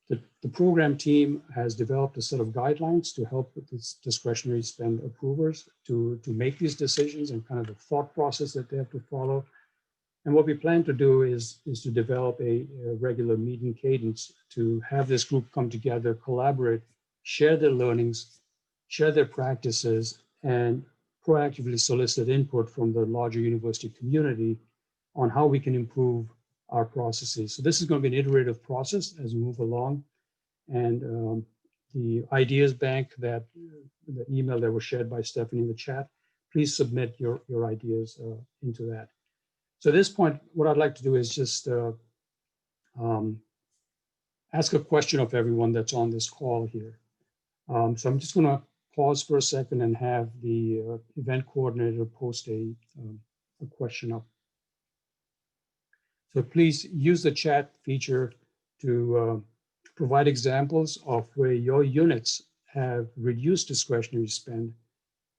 The program team has developed a set of guidelines to help with this discretionary spend approvers to make these decisions and kind of the thought process that they have to follow. And what we plan to do is to develop a regular meeting cadence to have this group come together, collaborate, share their learnings, share their practices, and proactively solicit input from the larger university community on how we can improve our processes. So this is going to be an iterative process as we move along. And the ideas bank, that the email that was shared by Stephanie in the chat, please submit your ideas into that. So at this point, what I'd like to do is just ask a question of everyone that's on this call here. So I'm just going to pause for a second and have the event coordinator post a question up. So please use the chat feature to provide examples of where your units have reduced discretionary spend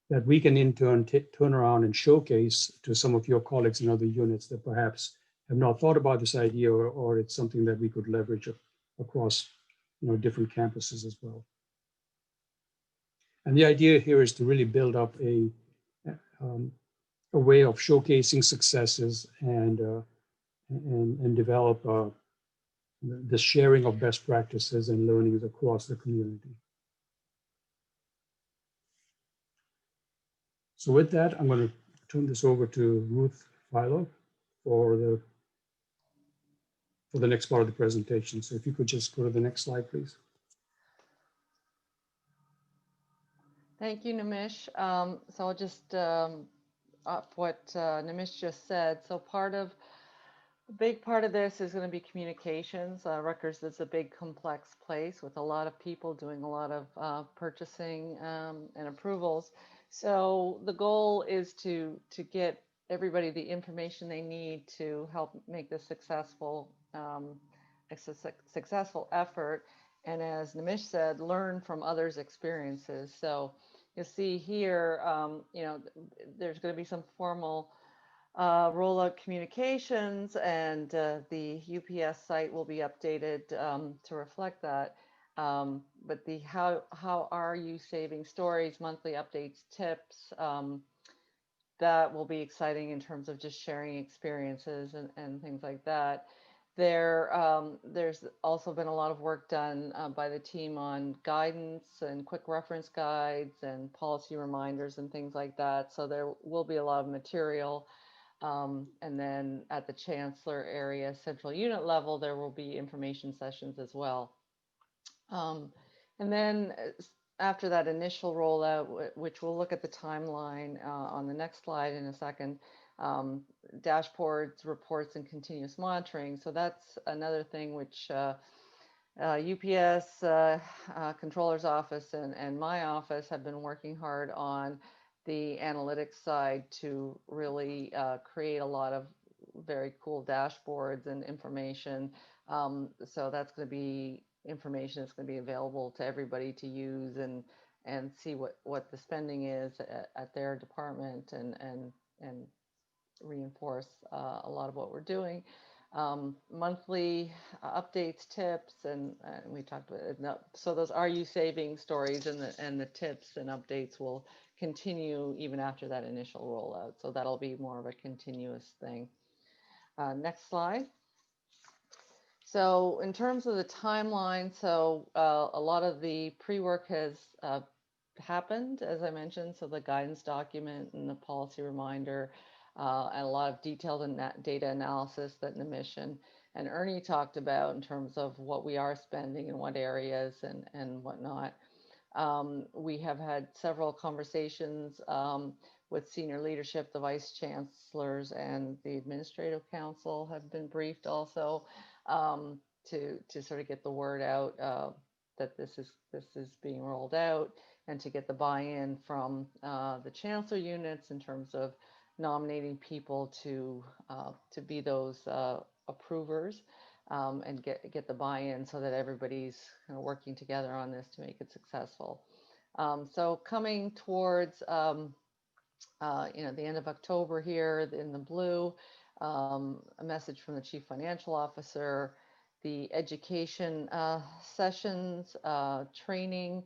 that we can in turn turn around and showcase to some of your colleagues in other units that perhaps have not thought about this idea, or it's something that we could leverage across different campuses as well. And the idea here is to really build up a way of showcasing successes and develop the sharing of best practices and learnings across the community. So with that, I'm going to turn this over to Ruth Philo for the next part of the presentation. So if you could just go to the next slide, please. Thank you, Nimish. So I'll just what Nimish just said. So a big part of this is going to be communications. Rutgers is a big, complex place with a lot of people doing a lot of purchasing and approvals. So the goal is to get everybody the information they need to help make this successful effort. And as Nimish said, learn from others' experiences. So you'll see here, there's going to be some formal rollout communications, and the UPS site will be updated to reflect that. But the how are you saving stories, monthly updates, tips, that will be exciting in terms of just sharing experiences and things like that. There's also been a lot of work done by the team on guidance and quick reference guides and policy reminders and things like that. So there will be a lot of material. And then at the chancellor area central unit level, there will be information sessions as well. And then after that initial rollout, which we'll look at the timeline on the next slide in a second, dashboards, reports, and continuous monitoring. So that's another thing which UPS, Controller's Office, and my office have been working hard on the analytics side to really create a lot of very cool dashboards and information. So that's going to be information that's going to be available to everybody to use and see what the spending is at their department and reinforce a lot of what we're doing. Monthly updates, tips, and we talked about it. So those are you saving stories and the tips and updates will continue even after that initial rollout. So that'll be more of a continuous thing. Next slide. So in terms of the timeline, so a lot of the pre-work has happened, as I mentioned. So the guidance document and the policy reminder, and a lot of detailed data analysis that Nimish and Ernie talked about in terms of what we are spending in what areas and whatnot. We have had several conversations with senior leadership, the vice chancellors and the administrative council have been briefed also to sort of get the word out that this is being rolled out, and to get the buy-in from the chancellor units in terms of nominating people to be those approvers and get the buy-in so that everybody's kind of working together on this to make it successful. So coming towards the end of October here in the blue, a message from the Chief Financial Officer, the education sessions, training.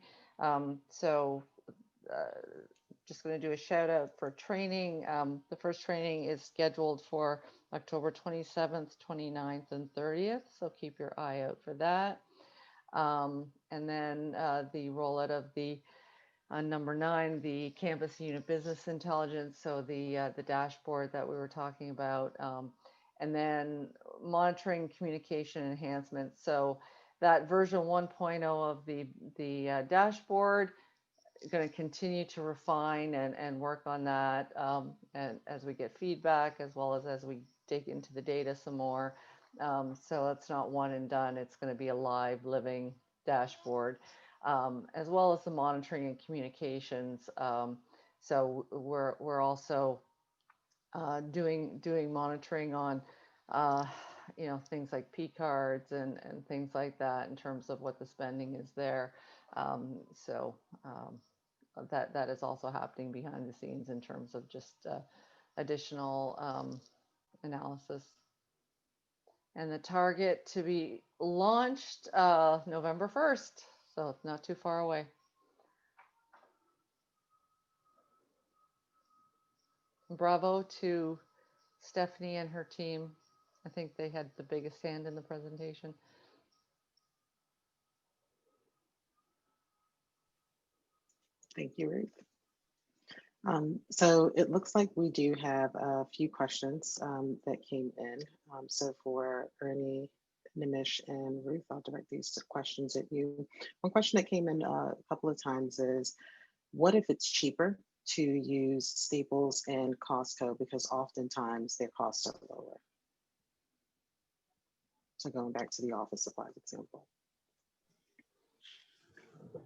Just going to do a shout out for training. The first training is scheduled for October 27th, 29th, and 30th. So keep your eye out for that. And then the rollout of the number 9, the campus unit business intelligence. So the dashboard that we were talking about. And then monitoring communication enhancements. So that version 1.0 of the dashboard, going to continue to refine and work on that, and as we get feedback, as well as we dig into the data some more. So it's not one and done. It's going to be a live, living dashboard, as well as the monitoring and communications. So we're also doing monitoring on things like P cards and things like that in terms of what the spending is there. That is also happening behind the scenes in terms of just additional analysis. And the target to be launched November 1st, so not too far away. Bravo to Stephanie and her team. I think they had the biggest hand in the presentation. Thank you, Ruth. So it looks like we do have a few questions that came in. So for Ernie, Nimish, and Ruth, I'll direct these questions at you. One question that came in a couple of times is, what if it's cheaper to use Staples and Costco because oftentimes their costs are lower? So going back to the office supplies example.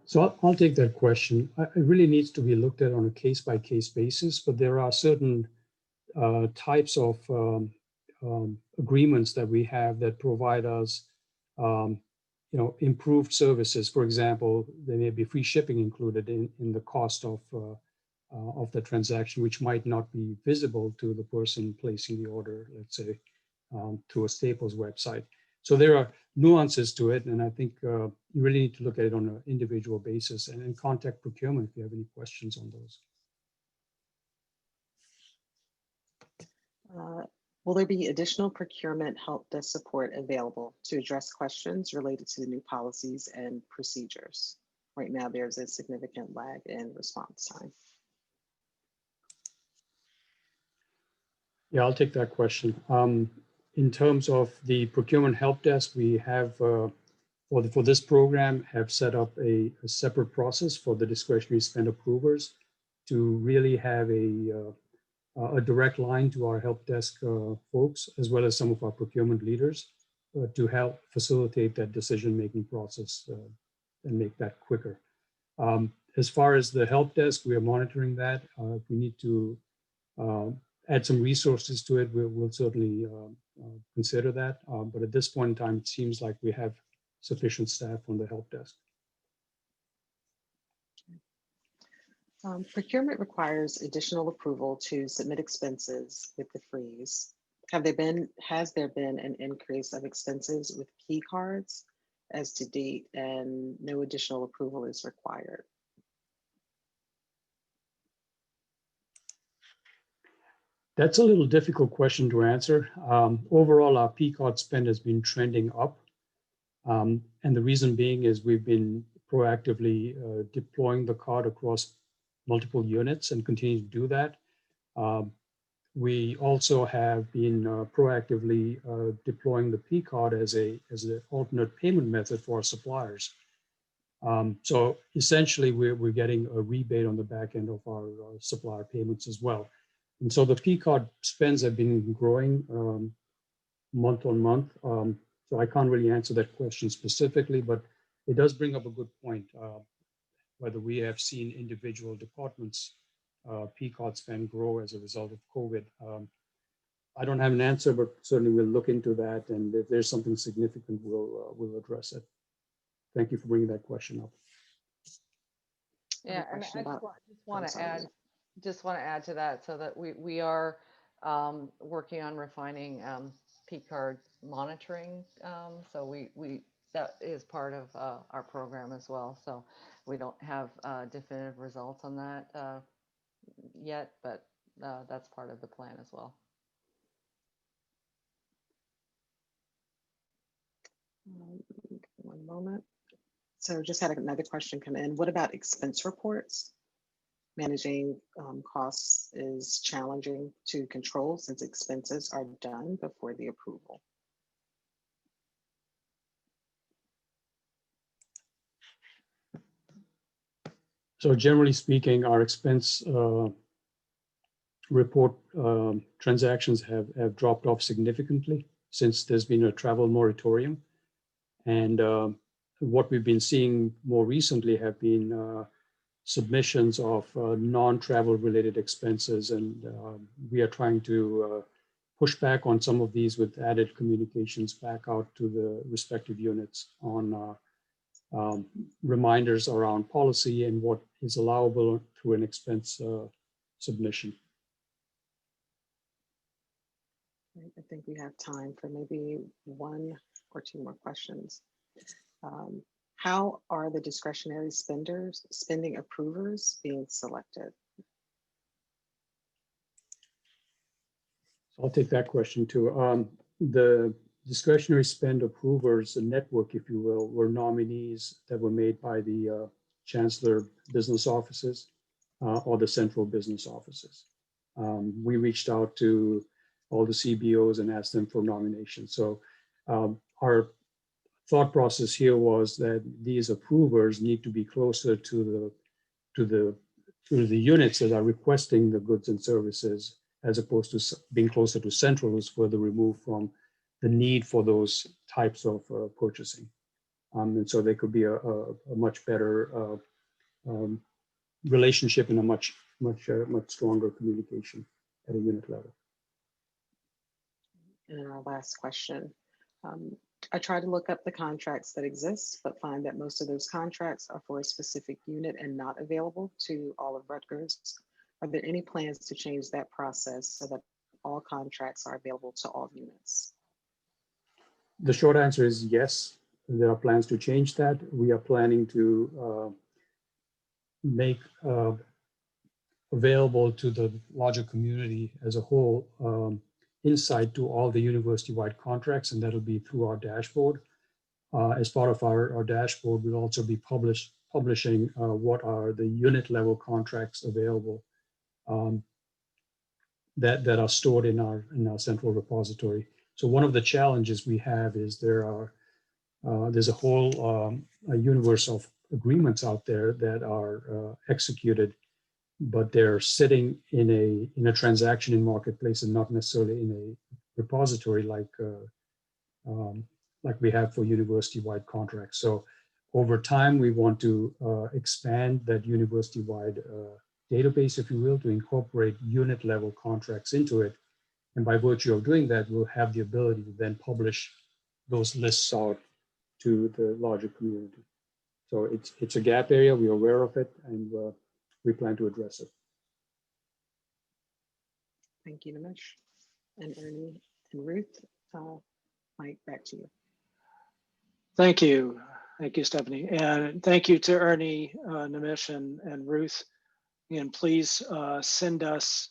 So I'll take that question. It really needs to be looked at on a case-by-case basis, but there are certain types of agreements that we have that provide us, improved services. For example, there may be free shipping included in the cost of the transaction, which might not be visible to the person placing the order, let's say, to a Staples website. So there are nuances to it, and I think you really need to look at it on an individual basis and contact procurement if you have any questions on those. Will there be additional procurement help desk support available to address questions related to the new policies and procedures? Right now, there's a significant lag in response time. Yeah, I'll take that question. In terms of the procurement help desk, we have for for this program have set up a separate process for the discretionary spend approvers to really have a direct line to our help desk folks, as well as some of our procurement leaders, to help facilitate that decision-making process and make that quicker. As far as the help desk, we are monitoring that. If we need to add some resources to it, we'll certainly consider that. But at this point in time, it seems like we have sufficient staff on the help desk. Procurement requires additional approval to submit expenses with the freeze. Has there been an increase of expenses with key cards as to date, and no additional approval is required? That's a little difficult question to answer. Overall, our P-card spend has been trending up. And the reason being is we've been proactively deploying the card across multiple units and continue to do that. We also have been proactively deploying the P-card as an alternate payment method for our suppliers. So essentially, we're getting a rebate on the back end of our supplier payments as well. And so the P-card spends have been growing month on month. So I can't really answer that question specifically, but it does bring up a good point, whether we have seen individual departments P-card spend grow as a result of COVID. I don't have an answer, but certainly we'll look into that. And if there's something significant, we'll address it. Thank you for bringing that question up. Yeah, and I just want to add to that, so that we are working on refining P-card monitoring. So that is part of our program as well. So we don't have definitive results on that yet, but that's part of the plan as well. One moment. So just had another question come in. What about expense reports? Managing costs is challenging to control since expenses are done before the approval. So generally speaking, our expense report transactions have dropped off significantly since there's been a travel moratorium. And what we've been seeing more recently have been submissions of non-travel related expenses. And we are trying to push back on some of these with added communications back out to the respective units on reminders around policy and what is allowable through an expense submission. I think we have time for maybe one or two more questions. How are the discretionary spending approvers being selected? So I'll take that question too. The discretionary spend approvers, the network, if you will, were nominees that were made by the Chancellor business offices or the central business offices. We reached out to all the CBOs and asked them for nominations. So our thought process here was that these approvers need to be closer to the units that are requesting the goods and services, as opposed to being closer to central, who's further removed from the need for those types of purchasing. And so there could be a much better relationship and a much stronger communication at a unit level. And our last question. I try to look up the contracts that exist, but find that most of those contracts are for a specific unit and not available to all of Rutgers. Are there any plans to change that process so that all contracts are available to all units? The short answer is yes. There are plans to change that. We are planning to make available to the larger community as a whole insight to all the university-wide contracts, and that'll be through our dashboard. As part of our dashboard, we'll also be publishing what are the unit level contracts available that are stored in our central repository. So one of the challenges we have is there are there's a whole a universe of agreements out there that are executed, but they're sitting in a transaction in marketplace and not necessarily in a repository like we have for university-wide contracts. So over time, we want to expand that university-wide database, if you will, to incorporate unit-level contracts into it. And by virtue of doing that, we'll have the ability to then publish those lists out to the larger community. So it's a gap area, we're aware of it, and we plan to address it. Thank you, Nimish. And Ernie and Ruth, Mike, back to you. Thank you. Thank you, Stephanie. And thank you to Ernie, Nimish, and Ruth. And please send us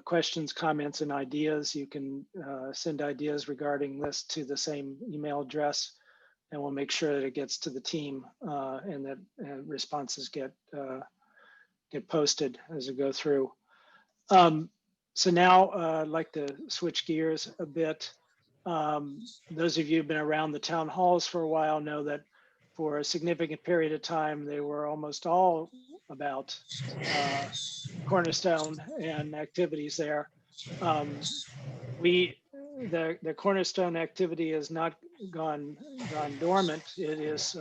questions, comments, and ideas. You can send ideas regarding this to the same email address, and we'll make sure that it gets to the team and that responses get posted as we go through. So now I'd like to switch gears a bit. Those of you who've been around the town halls for a while know that for a significant period of time, they were almost all about Cornerstone and activities there. The Cornerstone activity has not gone dormant. It is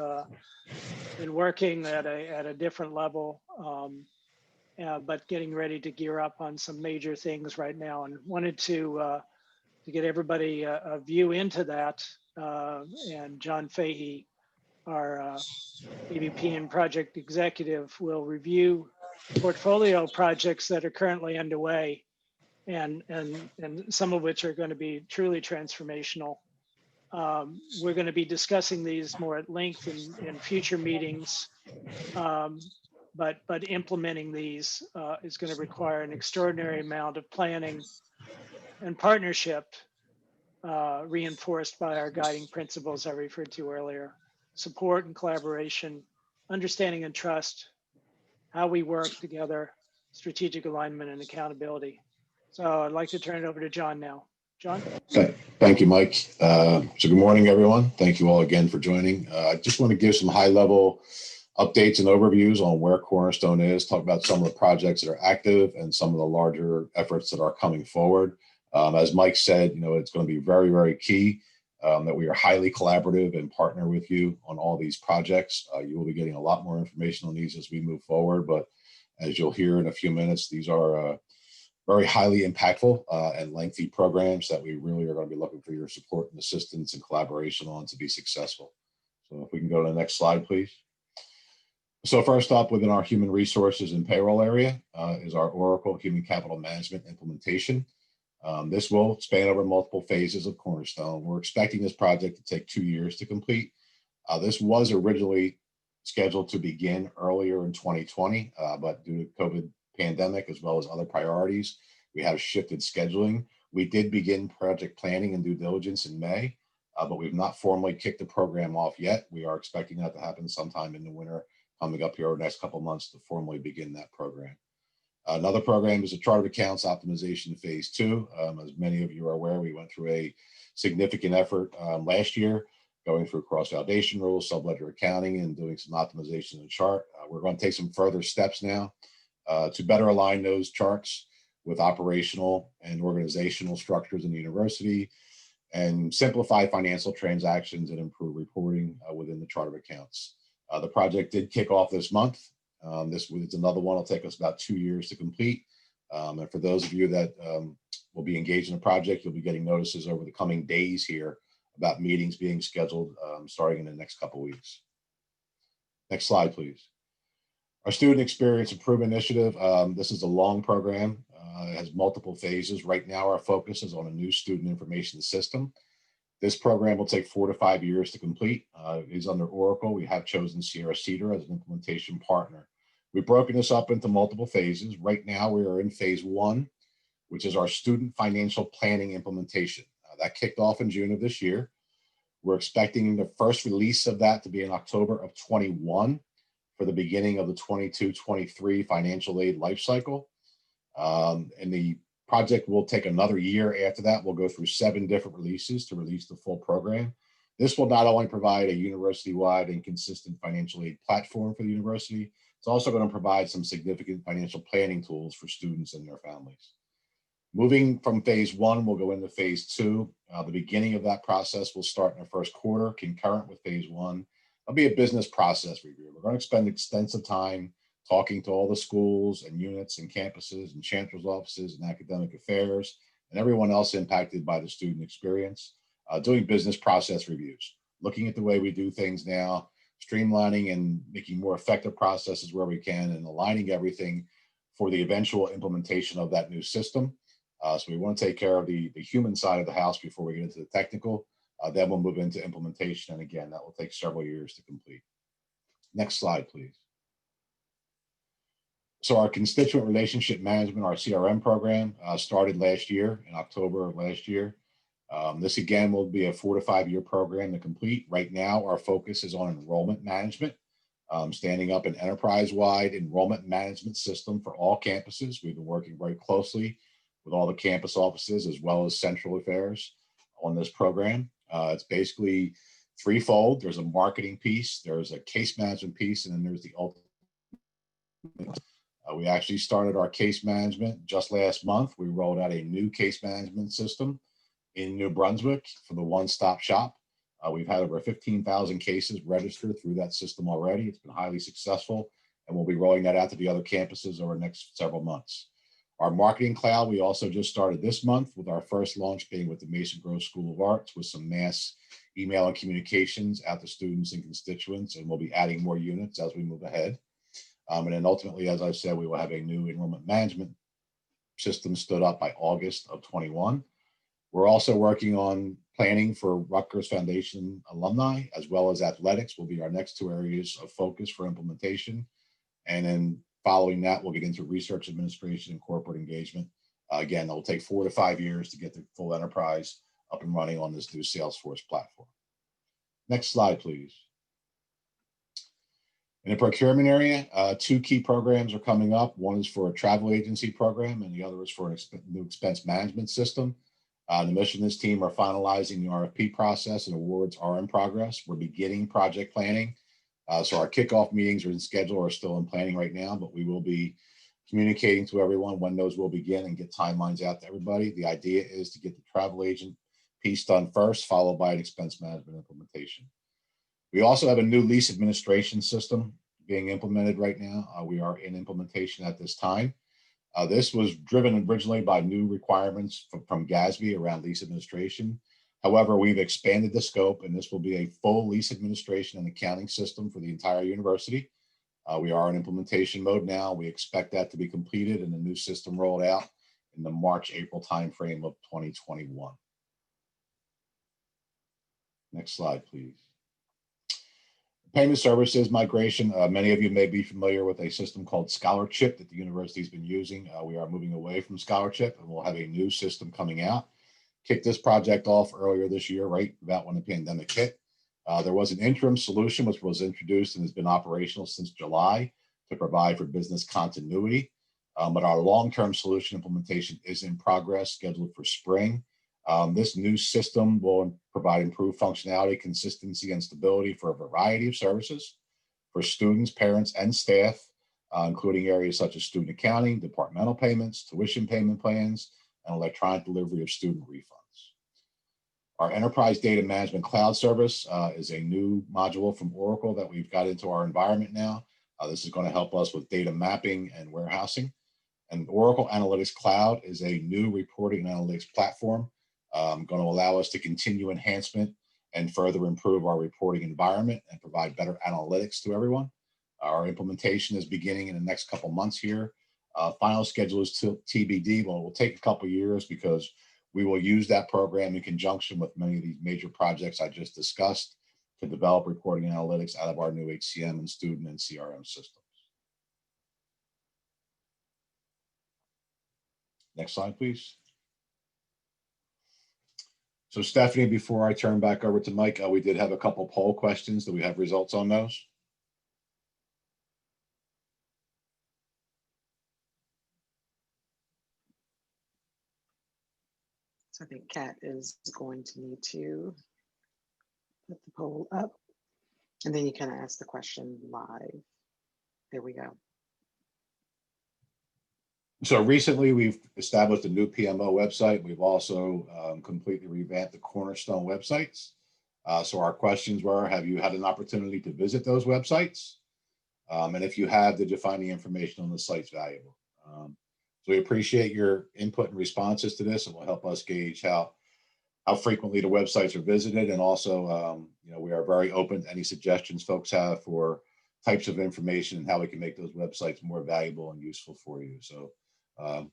been working at a different level, but getting ready to gear up on some major things right now, and wanted to get everybody a view into that. And John Fahey, our AVP and project executive, will review portfolio projects that are currently underway, and some of which are going to be truly transformational. We're going to be discussing these more at length in future meetings, but implementing these is going to require an extraordinary amount of planning and partnership, reinforced by our guiding principles I referred to earlier: support and collaboration, understanding and trust, how we work together, strategic alignment, and accountability. So I'd like to turn it over to John now. John? Thank you, Mike. So good morning, everyone. Thank you all again for joining. I just want to give some high-level updates and overviews on where Cornerstone is, talk about some of the projects that are active and some of the larger efforts that are coming forward. As Mike said, it's going to be very, very key that we are highly collaborative and partner with you on all these projects. You will be getting a lot more information on these as we move forward, but as you'll hear in a few minutes, these are very highly impactful and lengthy programs that we really are going to be looking for your support and assistance and collaboration on to be successful. So if we can go to the next slide, please. So first up, within our human resources and payroll area is our Oracle Human Capital Management implementation. This will span over multiple phases of Cornerstone. We're expecting this project to take 2 years to complete. This was originally scheduled to begin earlier in 2020, but due to COVID pandemic, as well as other priorities, we have shifted scheduling. We did begin project planning and due diligence in May, but we've not formally kicked the program off yet. We are expecting that to happen sometime in the winter, coming up here over the next couple of months to formally begin that program. Another program is a chart of accounts optimization phase 2. As many of you are aware, we went through a significant effort last year, going through cross-validation rules, subledger accounting, and doing some optimization in the chart. We're going to take some further steps now to better align those charts with operational and organizational structures in the university and simplify financial transactions and improve reporting within the chart of accounts. The project did kick off this month. It's another one. It'll take us about 2 years to complete. And for those of you that will be engaged in the project, you'll be getting notices over the coming days here about meetings being scheduled starting in the next couple of weeks. Next slide, please. Our Student Experience Improvement Initiative. This is a long program. It has multiple phases. Right now, our focus is on a new student information system. This program will take 4 to 5 years to complete. It is under Oracle. We have chosen Sierra Cedar as an implementation partner. We've broken this up into multiple phases. Right now, we are in phase 1, which is our student financial planning implementation. That kicked off in June of this year. We're expecting the first release of that to be in October of 21 for the beginning of the 22-23 financial aid life cycle. And the project will take another year after that. We'll go through 7 different releases to release the full program. This will not only provide a university-wide and consistent financial aid platform for the university, it's also going to provide some significant financial planning tools for students and their families. Moving from phase one, we'll go into phase two. The beginning of that process will start in the first quarter, concurrent with phase one. There'll be a business process review. We're going to spend extensive time talking to all the schools and units and campuses and chancellor's offices and academic affairs and everyone else impacted by the student experience, doing business process reviews, looking at the way we do things now, streamlining and making more effective processes where we can, and aligning everything for the eventual implementation of that new system. So we want to take care of the human side of the house before we get into the technical. Then we'll move into implementation. And again, that will take several years to complete. Next slide, please. So our constituent relationship management, our CRM program, started last year in October of last year. This again will be a 4 to 5 year program to complete. Right now, our focus is on enrollment management, standing up an enterprise-wide enrollment management system for all campuses. We've been working very closely with all the campus offices as well as central affairs on this program. It's basically threefold. There's a marketing piece, there's a case management piece, and then there's the ultimate. We actually started our case management just last month. We rolled out a new case management system in New Brunswick for the one-stop shop. We've had over 15,000 cases registered through that system already. It's been highly successful, and we'll be rolling that out to the other campuses over the next several months. Our marketing cloud, we also just started this month with our first launch being with the Mason Grove School of Arts with some mass email and communications out to students and constituents, and we'll be adding more units as we move ahead. And then ultimately, as I've said, we will have a new enrollment management system stood up by August of 21. We're also working on planning for Rutgers Foundation alumni, as well as athletics will be our next two areas of focus for implementation. And then following that, we'll get into research administration and corporate engagement. Again, it will take 4 to 5 years to get the full enterprise up and running on this new Salesforce platform. Next slide, please. In the procurement area, 2 key programs are coming up. One is for a travel agency program, and the other is for a new expense management system. Nimish and his team are finalizing the RFP process, and awards are in progress. We're beginning project planning. So our kickoff meetings are in schedule, are still in planning right now, but we will be communicating to everyone when those will begin and get timelines out to everybody. The idea is to get the travel agent piece done first, followed by an expense management implementation. We also have a new lease administration system being implemented right now. We are in implementation at this time. This was driven originally by new requirements from GASB around lease administration. However, we've expanded the scope, and this will be a full lease administration and accounting system for the entire university. We are in implementation mode now. We expect that to be completed and the new system rolled out in the March-April timeframe of 2021. Next slide, please. Payment services migration. Many of you may be familiar with a system called Scholarship that the university has been using. We are moving away from Scholarship, and we'll have a new system coming out. Kicked this project off earlier this year, right about when the pandemic hit. There was an interim solution which was introduced and has been operational since July to provide for business continuity. But our long-term solution implementation is in progress, scheduled for spring. This new system will provide improved functionality, consistency, and stability for a variety of services for students, parents, and staff, including areas such as student accounting, departmental payments, tuition payment plans, and electronic delivery of student refunds. Our enterprise data management cloud service is a new module from Oracle that we've got into our environment now. This is going to help us with data mapping and warehousing. And Oracle Analytics Cloud is a new reporting and analytics platform going to allow us to continue enhancement and further improve our reporting environment and provide better analytics to everyone. Our implementation is beginning in the next couple months here. Final schedule is TBD, but it will take a couple years because we will use that program in conjunction with many of these major projects I just discussed to develop reporting and analytics out of our new HCM and student and CRM systems. Next slide, please. So Stephanie, before I turn back over to Mike, we did have a couple poll questions. Do we have results on those? So I think Kat is going to need to Put the poll up, and then you can ask the question live. There we go. So recently, we've established a new PMO website. We've also completely revamped the Cornerstone websites. So our questions were, have you had an opportunity to visit those websites? And if you have, did you find the information on the sites valuable? So we appreciate your input and responses to this. It will help us gauge how frequently the websites are visited. And also, we are very open to any suggestions folks have for types of information and how we can make those websites more valuable and useful for you. So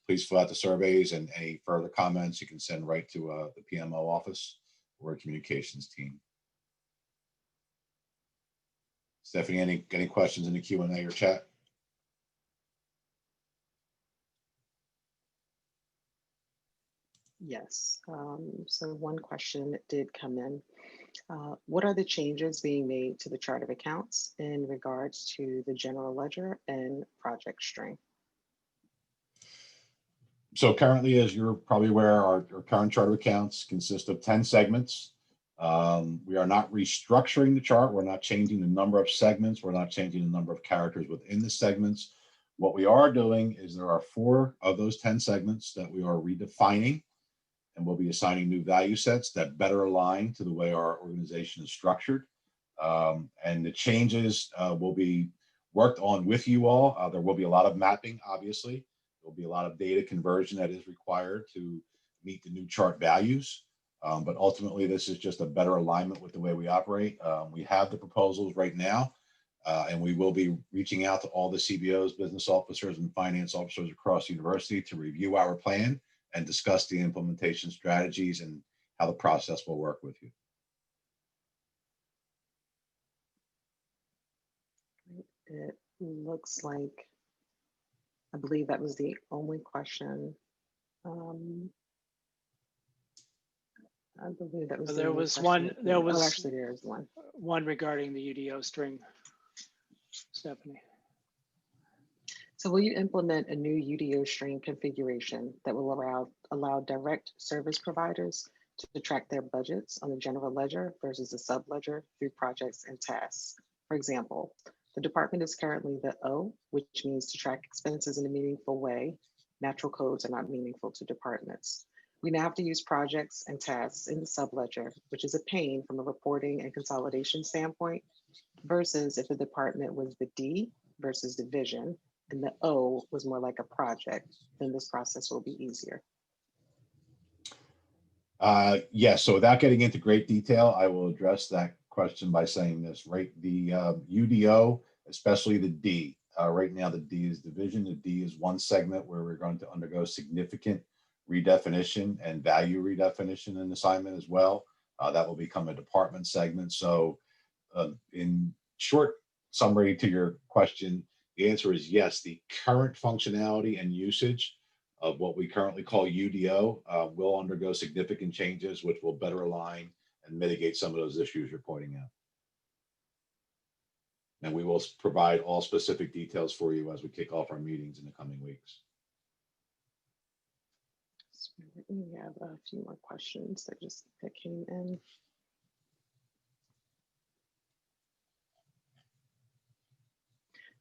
please fill out the surveys, and any further comments you can send right to the PMO office or communications team. Stephanie, any questions in the Q&A or chat? Yes. So one question did come in. What are the changes being made to the chart of accounts in regards to the general ledger and project string? So currently, as you're probably aware, our current chart of accounts consists of 10 segments. We are not restructuring the chart. We're not changing the number of segments. We're not changing the number of characters within the segments. What we are doing is there are 4 of those 10 segments that we are redefining, and we'll be assigning new value sets that better align to the way our organization is structured. And the changes will be worked on with you all. There will be a lot of mapping, obviously. There'll be a lot of data conversion that is required to meet the new chart values. But ultimately, this is just a better alignment with the way we operate. We have the proposals right now, and we will be reaching out to all the CBOs, business officers, and finance officers across the university to review our plan and discuss the implementation strategies and how the process will work with you. It looks like, I believe that was the only question. I believe that was the There only was question. one, there was Oh, actually, there is one. one regarding the UDO string, Stephanie. So will you implement a new UDO string configuration that will allow direct service providers to track their budgets on the general ledger versus the sub ledger through projects and tasks? For example, the department is currently the O, which means to track expenses in a meaningful way. Natural codes are not meaningful to departments. We now have to use projects and tasks in the sub ledger, which is a pain from a reporting and consolidation standpoint, versus if the department was the D versus division, and the O was more like a project, then this process will be easier. Yes, so without getting into great detail, I will address that question by saying this, right? The UDO, especially the D, right now the D is division. The D is one segment where we're going to undergo significant redefinition and value redefinition and assignment as well. That will become a department segment. So in short summary to your question, the answer is yes, the current functionality and usage of what we currently call UDO will undergo significant changes, which will better align and mitigate some of those issues you're pointing out. And we will provide all specific details for you as we kick off our meetings in the coming weeks. We have a few more questions that came in.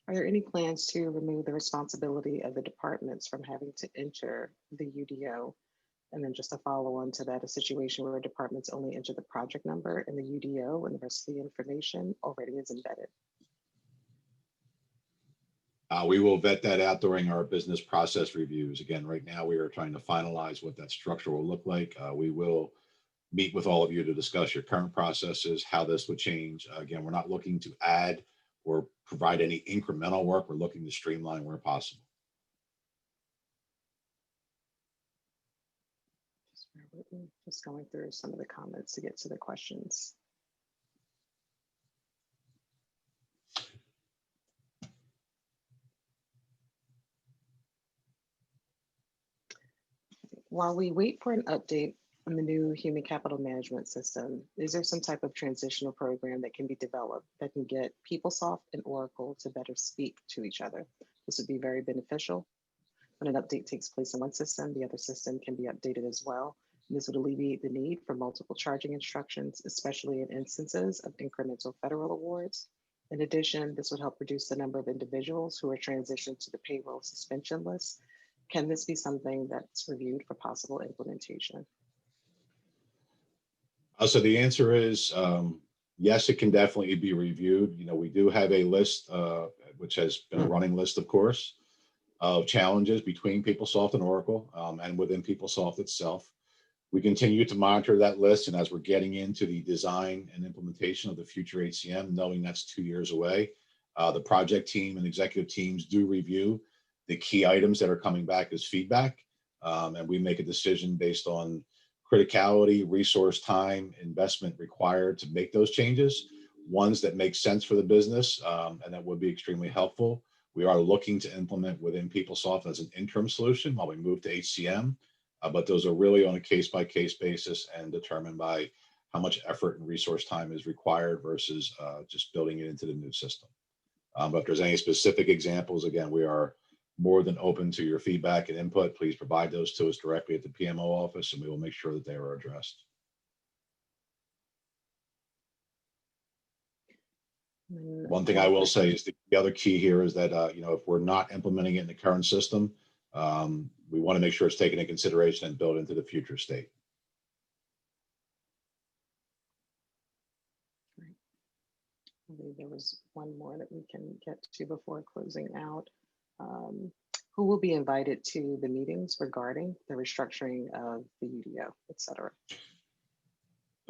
Are there any plans to remove the responsibility of the departments from having to enter the UDO? And then just a follow on to that, a situation where departments only enter the project number and the UDO and the rest of the information already is embedded. We will vet that out during our business process reviews. Again, right now we are trying to finalize what that structure will look like. We will meet with all of you to discuss your current processes, how this would change. Again, we're not looking to add or provide any incremental work. We're looking to streamline where possible. Just going through some of the comments to get to the questions. While we wait for an update on the new human capital management system, is there some type of transitional program that can be developed that can get PeopleSoft and Oracle to better speak to each other? This would be very beneficial. When an update takes place in one system, the other system can be updated as well, This would alleviate the need for multiple charging instructions, especially in instances of incremental federal awards. In addition, this would help reduce the number of individuals who are transitioned to the payroll suspension list. Can this be something that's reviewed for possible implementation? So the answer is yes, it can definitely be reviewed. You know, we do have a list, which has been a running list, of course, of challenges between PeopleSoft and Oracle, and within PeopleSoft itself. We continue to monitor that list, and as we're getting into the design and implementation of the future HCM, knowing that's 2 years away, the project team and executive teams do review the key items that are coming back as feedback, and we make a decision based on criticality, resource, time, investment required to make those changes, ones that make sense for the business, and that would be extremely helpful. We are looking to implement within PeopleSoft as an interim solution while we move to HCM, but those are really on a case-by-case basis and determined by how much effort and resource time is required versus just building it into the new system. But if there's any specific examples, again, we are more than open to your feedback and input. Please provide those to us directly at the PMO office, and we will make sure that they are addressed. One thing I will say is the other key here is that, if we're not implementing it in the current system, we want to make sure it's taken into consideration and built into the future state. I believe there was one more that we can get to before closing out. Who will be invited to the meetings regarding the restructuring of the UDO, et cetera?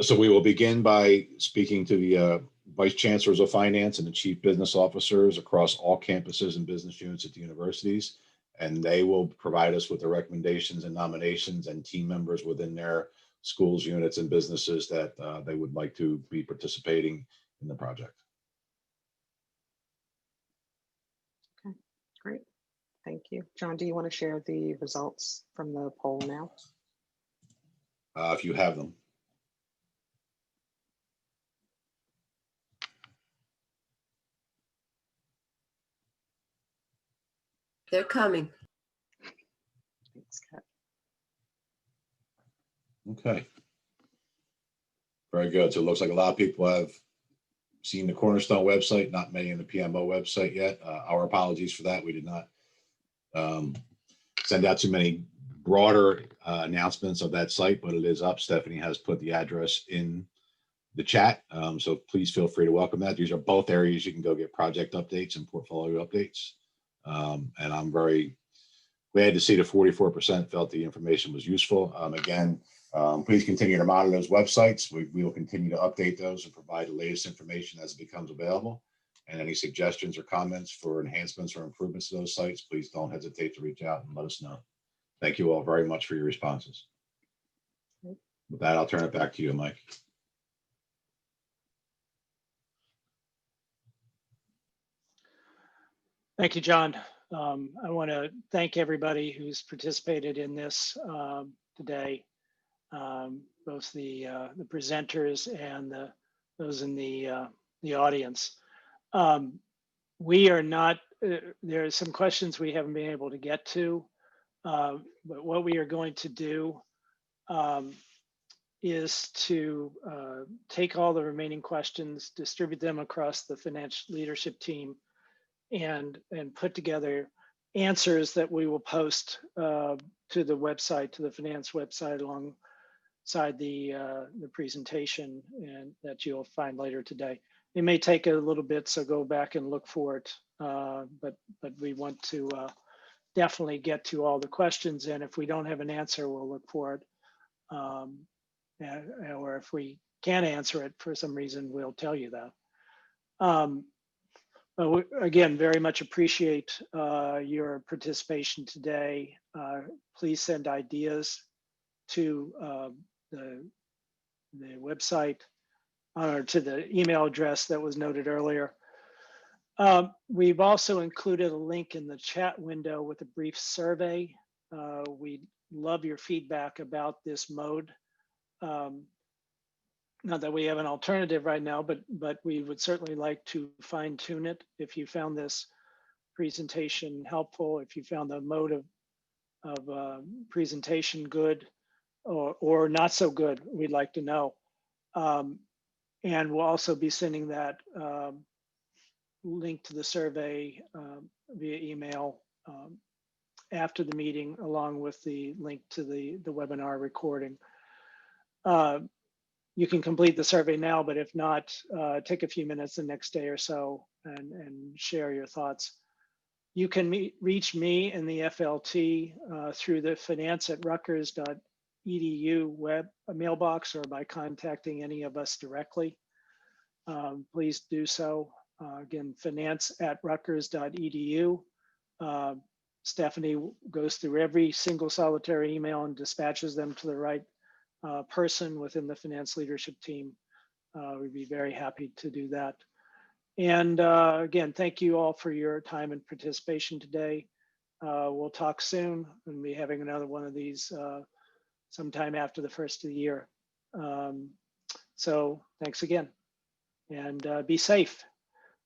So we will begin by speaking to the vice chancellors of finance and the chief business officers across all campuses and business units at the universities, and they will provide us with the recommendations and nominations and team members within their schools, units, and businesses that they would like to be participating in the project. Okay, great. Thank you. John, do you want to share the results from the poll now? If you have them. They're coming. Thanks, Kat. Okay. Very good. So it looks like a lot of people have seen the Cornerstone website, not many in the PMO website yet. Our apologies for that. We did not send out too many broader announcements of that site, but it is up. Stephanie has put the address in the chat. So please feel free to welcome that. These are both areas you can go get project updates and portfolio updates. And I'm very glad to see the 44% felt the information was useful. Again, please continue to monitor those websites. We will continue to update those and provide the latest information as it becomes available. And any suggestions or comments for enhancements or improvements to those sites, please don't hesitate to reach out and let us know. Thank you all very much for your responses. With that, I'll turn it back to you, Mike. Thank you, John. I want to thank everybody who's participated in this today, both the presenters and those in the audience. We are not, there are some questions we haven't been able to get to, but what we are going to do is to take all the remaining questions, distribute them across the financial leadership team, and put together answers that we will post to the website, to the finance website, alongside the presentation, and that you'll find later today. It may take a little bit, so go back and look for it. But we want to definitely get to all the questions, and if we don't have an answer, we'll look for it. Or if we can't answer it for some reason, we'll tell you that. But we, again, very much appreciate your participation today. Please send ideas to the website or to the email address that was noted earlier. We've also included a link in the chat window with a brief survey. We'd love your feedback about this mode. Not that we have an alternative right now, but we would certainly like to fine tune it. If you found this presentation helpful, if you found the mode of presentation good, or not so good, we'd like to know. And we'll also be sending that link to the survey via email after the meeting, along with the link to the webinar recording. You can complete the survey now, but if not, take a few minutes the next day or so and share your thoughts. You can reach me in the FLT through the finance@rutgers.edu web mailbox, or by contacting any of us directly. Please do so. Again, finance@rutgers.edu. Stephanie goes through every single solitary email and dispatches them to the right person within the finance leadership team. We'd be very happy to do that. And again, thank you all for your time and participation today. We'll talk soon and be having another one of these sometime after the first of the year. So thanks again, and be safe.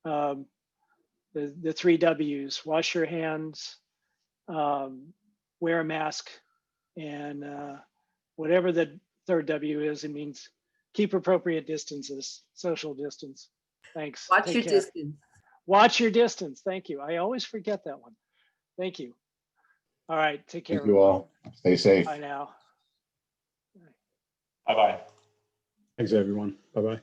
The 3 W's: wash your hands, wear a mask, and whatever the third W is, it means keep appropriate distances, social distance. Thanks. Watch Take your care. distance. Watch your distance. Thank you. I always forget that one. Thank you. All right. Take care. Thank you all. Stay safe. Bye now. Bye-bye. Thanks, everyone. Bye-bye.